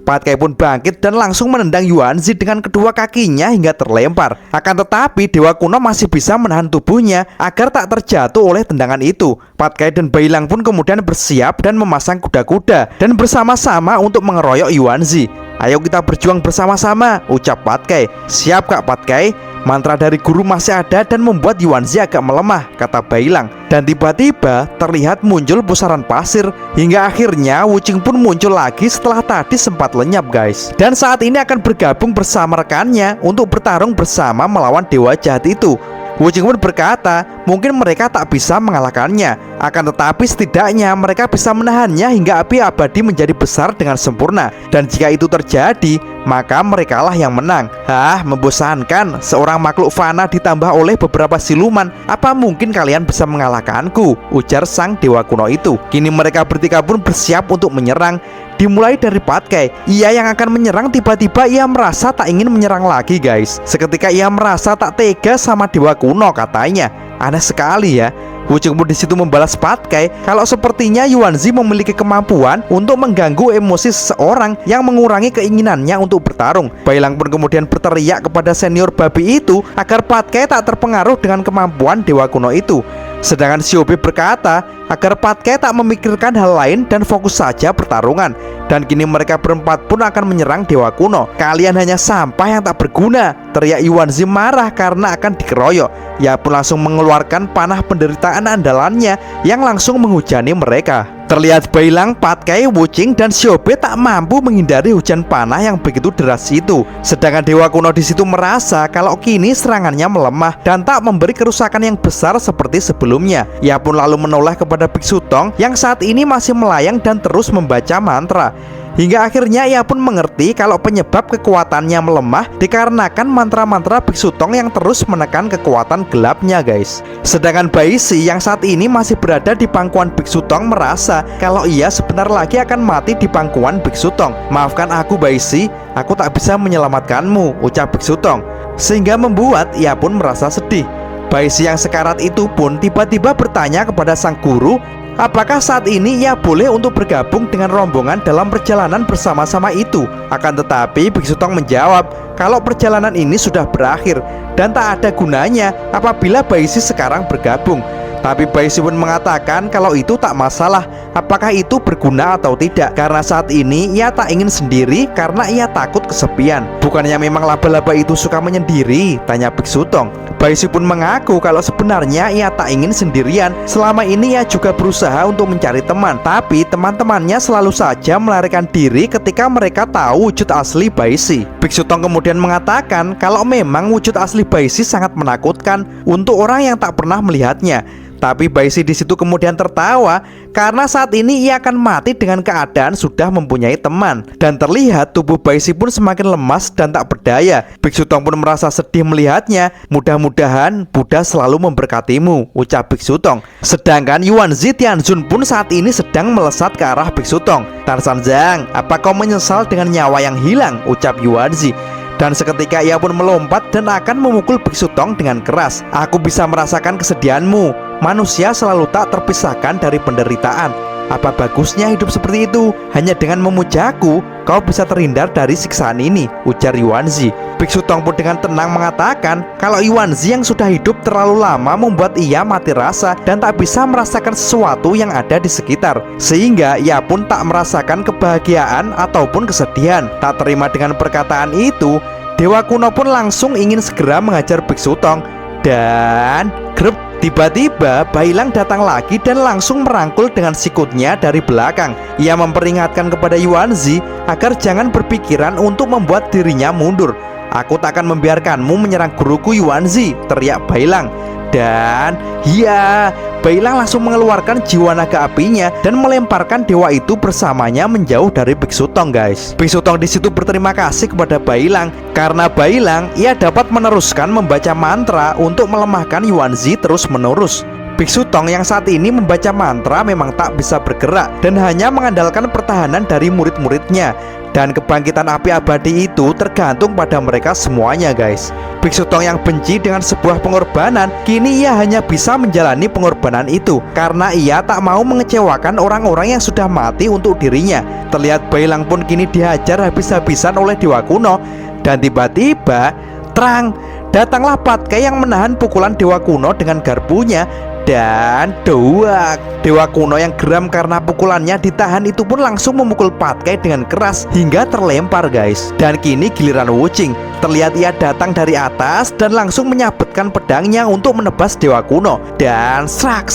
Patkai pun bangkit dan langsung menendang Yuanzi dengan kedua kakinya hingga terlempar. Akan tetapi dewa kuno masih bisa menahan tubuhnya agar tak terjatuh oleh tendangan itu. Patkai dan Bailang pun kemudian bersiap dan memasang kuda-kuda dan bersama-sama untuk mengeroyok Yuanzi. Ayo kita berjuang bersama-sama, ucap Patkai. Siap Kak Patkai. Mantra dari guru masih ada dan membuat Yuanzi agak melemah, kata Bailang. Dan tiba-tiba terlihat muncul pusaran pasir. Hingga akhirnya Wuching pun muncul lagi setelah tadi sempat lenyap, guys. Dan saat ini akan bergabung bersama rekannya untuk bertarung bersama melawan dewa jahat itu. Wuching pun berkata mungkin mereka tak bisa mengalahkannya, akan tetapi setidaknya mereka bisa menahannya hingga api abadi menjadi besar dengan sempurna. Dan jika itu terjadi, maka merekalah yang menang. Membosankan, seorang makhluk fana ditambah oleh beberapa siluman. Apa mungkin kalian bisa mengalahkanku? Ujar sang dewa kuno itu. Kini mereka bertiga pun bersiap untuk menyerang. Dimulai dari Patkai. Ia yang akan menyerang, tiba-tiba ia merasa tak ingin menyerang lagi, guys. Seketika ia merasa tak tega sama dewa kuno, katanya. Aneh sekali ya. Wuching pun disitu membalas Patkai kalau sepertinya Yuanzi memiliki kemampuan untuk mengganggu emosi seseorang yang mengurangi keinginannya untuk bertarung. Bailang pun kemudian berteriak kepada senior babi itu agar Patkai tak terpengaruh dengan kemampuan dewa kuno itu. Sedangkan Xiaobei berkata agar Patkai tak memikirkan hal lain dan fokus saja pertarungan. Dan kini mereka berempat pun akan menyerang Dewa Kuno. "Kalian hanya sampah yang tak berguna," teriak Yuanzi marah karena akan dikeroyok. Ia pun langsung mengeluarkan panah penderitaan andalannya yang langsung menghujani mereka. Terlihat Bailang, Patkai, Wuching, dan Xiaobe tak mampu menghindari hujan panah yang begitu deras itu. Sedangkan Dewa Kuno di situ merasa kalau kini serangannya melemah dan tak memberi kerusakan yang besar seperti sebelumnya. Ia pun lalu menoleh kepada Biksu Tong yang saat ini masih melayang dan terus membaca mantra. Hingga akhirnya ia pun mengerti kalau penyebab kekuatannya melemah dikarenakan mantra-mantra Biksu Tong yang terus menekan kekuatan gelapnya, guys. Sedangkan Baishi yang saat ini masih berada di pangkuan Biksu Tong merasa kalau ia sebentar lagi akan mati di pangkuan Biksu Tong. "Maafkan aku Baishi, aku tak bisa menyelamatkanmu," ucap Biksu Tong. Sehingga membuat ia pun merasa sedih. Baishi yang sekarat itu pun tiba-tiba bertanya kepada sang guru, apakah saat ini ia boleh untuk bergabung dengan rombongan dalam perjalanan bersama-sama itu. Akan tetapi Biksu Tong menjawab kalau perjalanan ini sudah berakhir dan tak ada gunanya apabila Baishi sekarang bergabung. Tapi Baishi pun mengatakan kalau itu tak masalah, apakah itu berguna atau tidak, karena saat ini ia tak ingin sendiri karena ia takut kesepian. "Bukannya memang laba-laba itu suka menyendiri?" tanya Biksu Tong. Baishi pun mengaku kalau sebenarnya ia tak ingin sendirian. Selama ini ia juga berusaha untuk mencari teman, tapi teman-temannya selalu saja melarikan diri ketika mereka tahu wujud asli Baishi. Biksu Tong kemudian mengatakan kalau memang wujud asli Baishi sangat menakutkan untuk orang yang tak pernah melihatnya. Tapi Baishi di situ kemudian tertawa karena saat ini ia akan mati dengan keadaan sudah mempunyai teman. Dan terlihat tubuh Baishi pun semakin lemas dan tak berdaya. Biksu Tong pun merasa sedih melihatnya. "Mudah-mudahan Buddha selalu memberkatimu," ucap Biksu Tong. Sedangkan Yuanzi Tianzun pun saat ini sedang melesat ke arah Biksu Tong. "Tarzan Zhang, apa kau menyesal dengan nyawa yang hilang?" ucap Yuanzi. Dan seketika ia pun melompat dan akan memukul Biksu Tong dengan keras. "Aku bisa merasakan kesedihanmu. Manusia selalu tak terpisahkan dari penderitaan. Apa bagusnya hidup seperti itu? Hanya dengan memujaku, kau bisa terhindar dari siksaan ini," ujar Yuanzi. Biksu Tong pun dengan tenang mengatakan kalau Yuanzi yang sudah hidup terlalu lama membuat ia mati rasa dan tak bisa merasakan sesuatu yang ada di sekitar. Sehingga ia pun tak merasakan kebahagiaan ataupun kesedihan. Tak terima dengan perkataan itu, Dewa Kuno pun langsung ingin segera mengajar Biksu Tong. Dan grep, tiba-tiba Bailang datang lagi dan langsung merangkul dengan sikutnya dari belakang. Ia memperingatkan kepada Yuanzi agar jangan berpikiran untuk membuat dirinya mundur. "Aku tak akan membiarkanmu menyerang guruku Yuanzi," teriak Bailang. Dan ya, Bailang langsung mengeluarkan jiwa naga apinya dan melemparkan dewa itu bersamanya menjauh dari Biksu Tong, guys. Biksu Tong di situ berterima kasih kepada Bailang karena Bailang ia dapat meneruskan membaca mantra untuk melemahkan Yuanzi terus-menerus. Biksu Tong yang saat ini membaca mantra memang tak bisa bergerak dan hanya mengandalkan pertahanan dari murid-muridnya. Dan kebangkitan api abadi itu tergantung pada mereka semuanya, guys. Biksu Tong yang benci dengan sebuah pengorbanan, kini ia hanya bisa menjalani pengorbanan itu karena ia tak mau mengecewakan orang-orang yang sudah mati untuk dirinya. Terlihat Bailang pun kini dihajar habis-habisan oleh Dewa Kuno. Dan tiba-tiba terang, datanglah Patkai yang menahan pukulan Dewa Kuno dengan garpunya. Dan doak, Dewa Kuno yang geram karena pukulannya ditahan itu pun langsung memukul Patkai dengan keras hingga terlempar, guys. Dan kini giliran Wuching. Terlihat ia datang dari atas dan langsung menyabetkan pedangnya untuk menebas Dewa Kuno. Dan serak.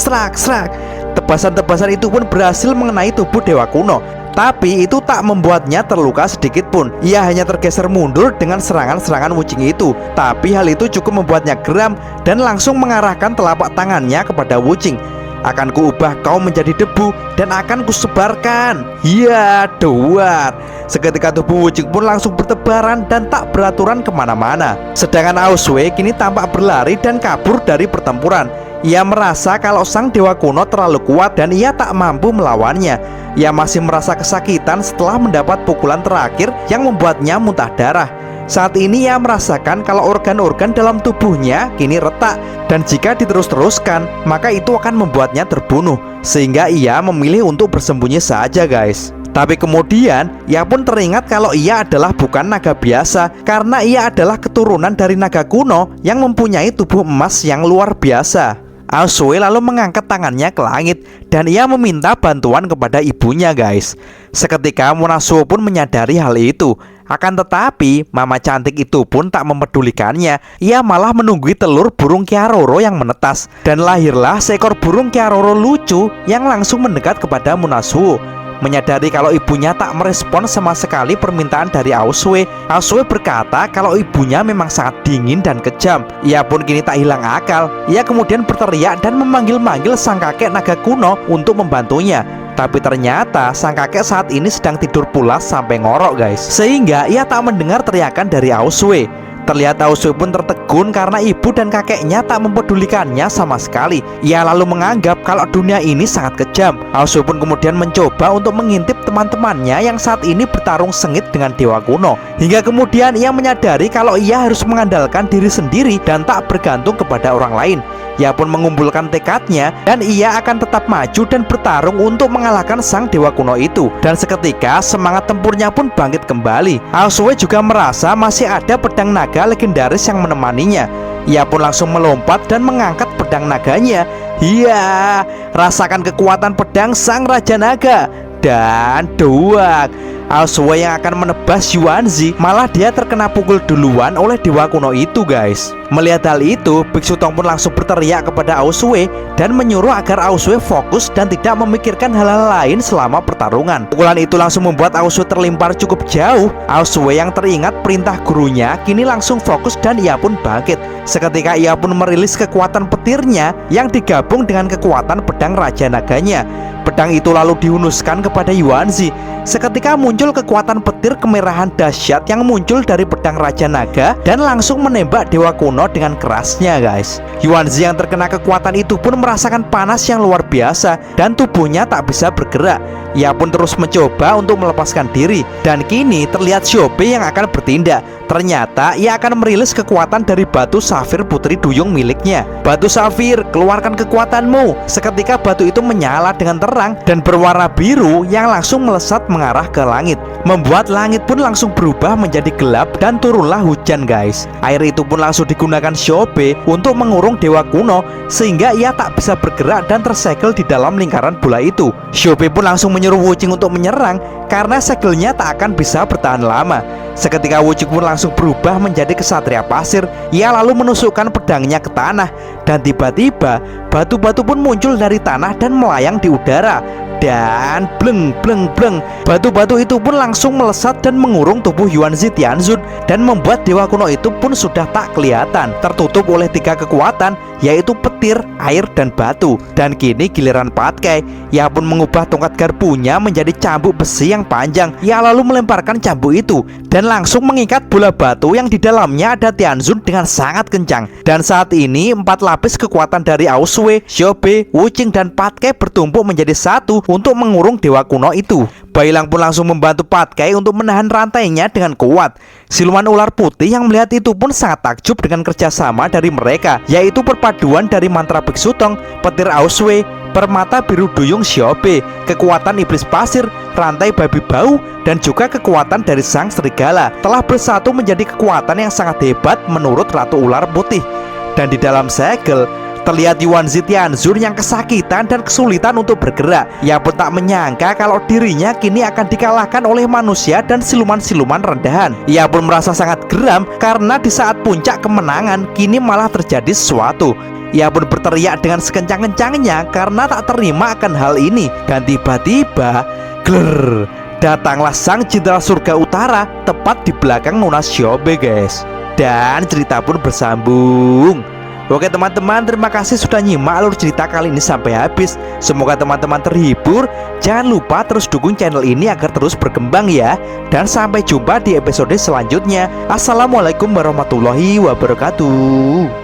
Tebasan-tebasan itu pun berhasil mengenai tubuh Dewa Kuno. Tapi itu tak membuatnya terluka sedikit pun. Ia hanya tergeser mundur dengan serangan-serangan Wuching itu. Tapi hal itu cukup membuatnya geram dan langsung mengarahkan telapak tangannya kepada Wuching. "Akan kuubah kau menjadi debu dan akan kusebarkan." Ya, duar. Seketika tubuh Wuching pun langsung bertebaran dan tak beraturan kemana-mana. Sedangkan Aosway kini tampak berlari dan kabur dari pertempuran. Ia merasa kalau sang Dewa Kuno terlalu kuat dan ia tak mampu melawannya. Ia masih merasa kesakitan setelah mendapat pukulan terakhir yang membuatnya muntah darah. Saat ini ia merasakan kalau organ-organ dalam tubuhnya kini retak. Dan jika diterus-teruskan, maka itu akan membuatnya terbunuh. Sehingga ia memilih untuk bersembunyi saja, guys. Tapi kemudian ia pun teringat kalau ia adalah bukan naga biasa, karena ia adalah keturunan dari naga kuno yang mempunyai tubuh emas yang luar biasa. Aosue lalu mengangkat tangannya ke langit dan ia meminta bantuan kepada ibunya guys. Seketika Monasuo pun menyadari hal itu. Akan tetapi mama cantik itu pun tak mempedulikannya. Ia malah menunggui telur burung Kiaroro yang menetas. Dan lahirlah seekor burung Kiaroro lucu yang langsung mendekat kepada Monasuo. Menyadari kalau ibunya tak merespon sama sekali permintaan dari Aosue, Aosue berkata kalau ibunya memang sangat dingin dan kejam. Ia pun kini tak hilang akal. Ia kemudian berteriak dan memanggil-manggil sang kakek naga kuno untuk membantunya. Tapi ternyata sang kakek saat ini sedang tidur pulas sampai ngorok guys. Sehingga ia tak mendengar teriakan dari Aosue. Terlihat Aosue pun tertegun karena ibu dan kakeknya tak mempedulikannya sama sekali. Ia lalu menganggap kalau dunia ini sangat kejam. Aosue pun kemudian mencoba untuk mengintip teman-temannya yang saat ini bertarung sengit dengan dewa kuno. Hingga kemudian ia menyadari kalau ia harus mengandalkan diri sendiri dan tak bergantung kepada orang lain. Ia pun mengumpulkan tekadnya dan ia akan tetap maju dan bertarung untuk mengalahkan sang dewa kuno itu. Dan seketika semangat tempurnya pun bangkit kembali. Aosue juga merasa masih ada pedang naga legendaris yang menemaninya. Ia pun langsung melompat dan mengangkat pedang naganya. Iya, rasakan kekuatan pedang sang raja naga. Dan doak, Aosue yang akan menebas Yuanzi malah dia terkena pukul duluan oleh dewa kuno itu guys. Melihat hal itu, Biksu Tong pun langsung berteriak kepada Aosue dan menyuruh agar Aosue fokus dan tidak memikirkan hal-hal lain selama pertarungan. Pukulan itu langsung membuat Aosue terlempar cukup jauh. Aosue yang teringat perintah gurunya kini langsung fokus dan ia pun bangkit. Seketika ia pun merilis kekuatan petirnya yang digabung dengan kekuatan pedang raja naganya. Pedang itu lalu dihunuskan kepada Yuanzi. Seketika muncul kekuatan petir kemerahan dahsyat yang muncul dari pedang raja naga dan langsung menembak dewa kuno dengan kerasnya guys. Yuanzi yang terkena kekuatan itu pun merasakan panas yang luar biasa dan tubuhnya tak bisa bergerak. Ia pun terus mencoba untuk melepaskan diri. Dan kini terlihat Xiaobei yang akan bertindak. Ternyata ia akan merilis kekuatan dari batu safir putri duyung miliknya. Batu safir, keluarkan kekuatanmu. Seketika batu itu menyala dengan terang dan berwarna biru yang langsung melesat mengarah ke langit, membuat langit pun langsung berubah menjadi gelap dan turunlah hujan guys. Air itu pun langsung digunakan Xiaobei untuk mengurung dewa kuno sehingga ia tak bisa bergerak dan tersegel di dalam lingkaran bola itu. Xiaobei pun langsung menyuruh Wuqing untuk menyerang karena segelnya tak akan bisa bertahan lama. Seketika Wuqing pun langsung berubah menjadi kesatria pasir. Ia lalu menusukkan pedangnya ke tanah dan tiba-tiba batu-batu pun muncul dari tanah dan melayang di udara. Dan bleng bleng bleng, batu-batu itu pun langsung melesat dan mengurung tubuh Yuanzi Tianzun dan membuat dewa kuno itu pun sudah tak kelihatan, tertutup oleh 3 kekuatan, yaitu petir, air, dan batu. Dan kini giliran Patkai. Ia pun mengubah tongkat garpunya menjadi cambuk besi yang panjang. Ia lalu melemparkan cambuk itu dan langsung mengikat bola batu yang di dalamnya ada Tianzun dengan sangat kencang. Dan saat ini 4 lapis kekuatan dari Aosue, Xiaobei, Wuqing, dan Patkai bertumpuk menjadi satu untuk mengurung dewa kuno itu. Bailang pun langsung membantu Patkai untuk menahan rantainya dengan kuat. Siluman ular putih yang melihat itu pun sangat takjub dengan kerjasama dari mereka, yaitu perpaduan dari mantra Biksu Tong, petir Aosue, permata biru duyung Xiaobei, kekuatan iblis pasir, rantai babi bau, dan juga kekuatan dari sang serigala telah bersatu menjadi kekuatan yang sangat hebat menurut Ratu Ular Putih. Dan di dalam segel terlihat Yuanzi Tianzun yang kesakitan dan kesulitan untuk bergerak. Ia pun tak menyangka kalau dirinya kini akan dikalahkan oleh manusia dan siluman-siluman rendahan. Ia pun merasa sangat geram karena di saat puncak kemenangan kini malah terjadi sesuatu. Ia pun berteriak dengan sekencang-kencangnya karena tak terima akan hal ini. Dan tiba-tiba gler, datanglah sang jenderal surga utara tepat di belakang Nona Xiaobei guys. Dan cerita pun bersambung. Oke teman-teman, terima kasih sudah nyimak alur cerita kali ini sampai habis. Semoga teman-teman terhibur. Jangan lupa terus dukung channel ini agar terus berkembang ya. Dan sampai jumpa di episode selanjutnya. Assalamualaikum warahmatullahi wabarakatuh.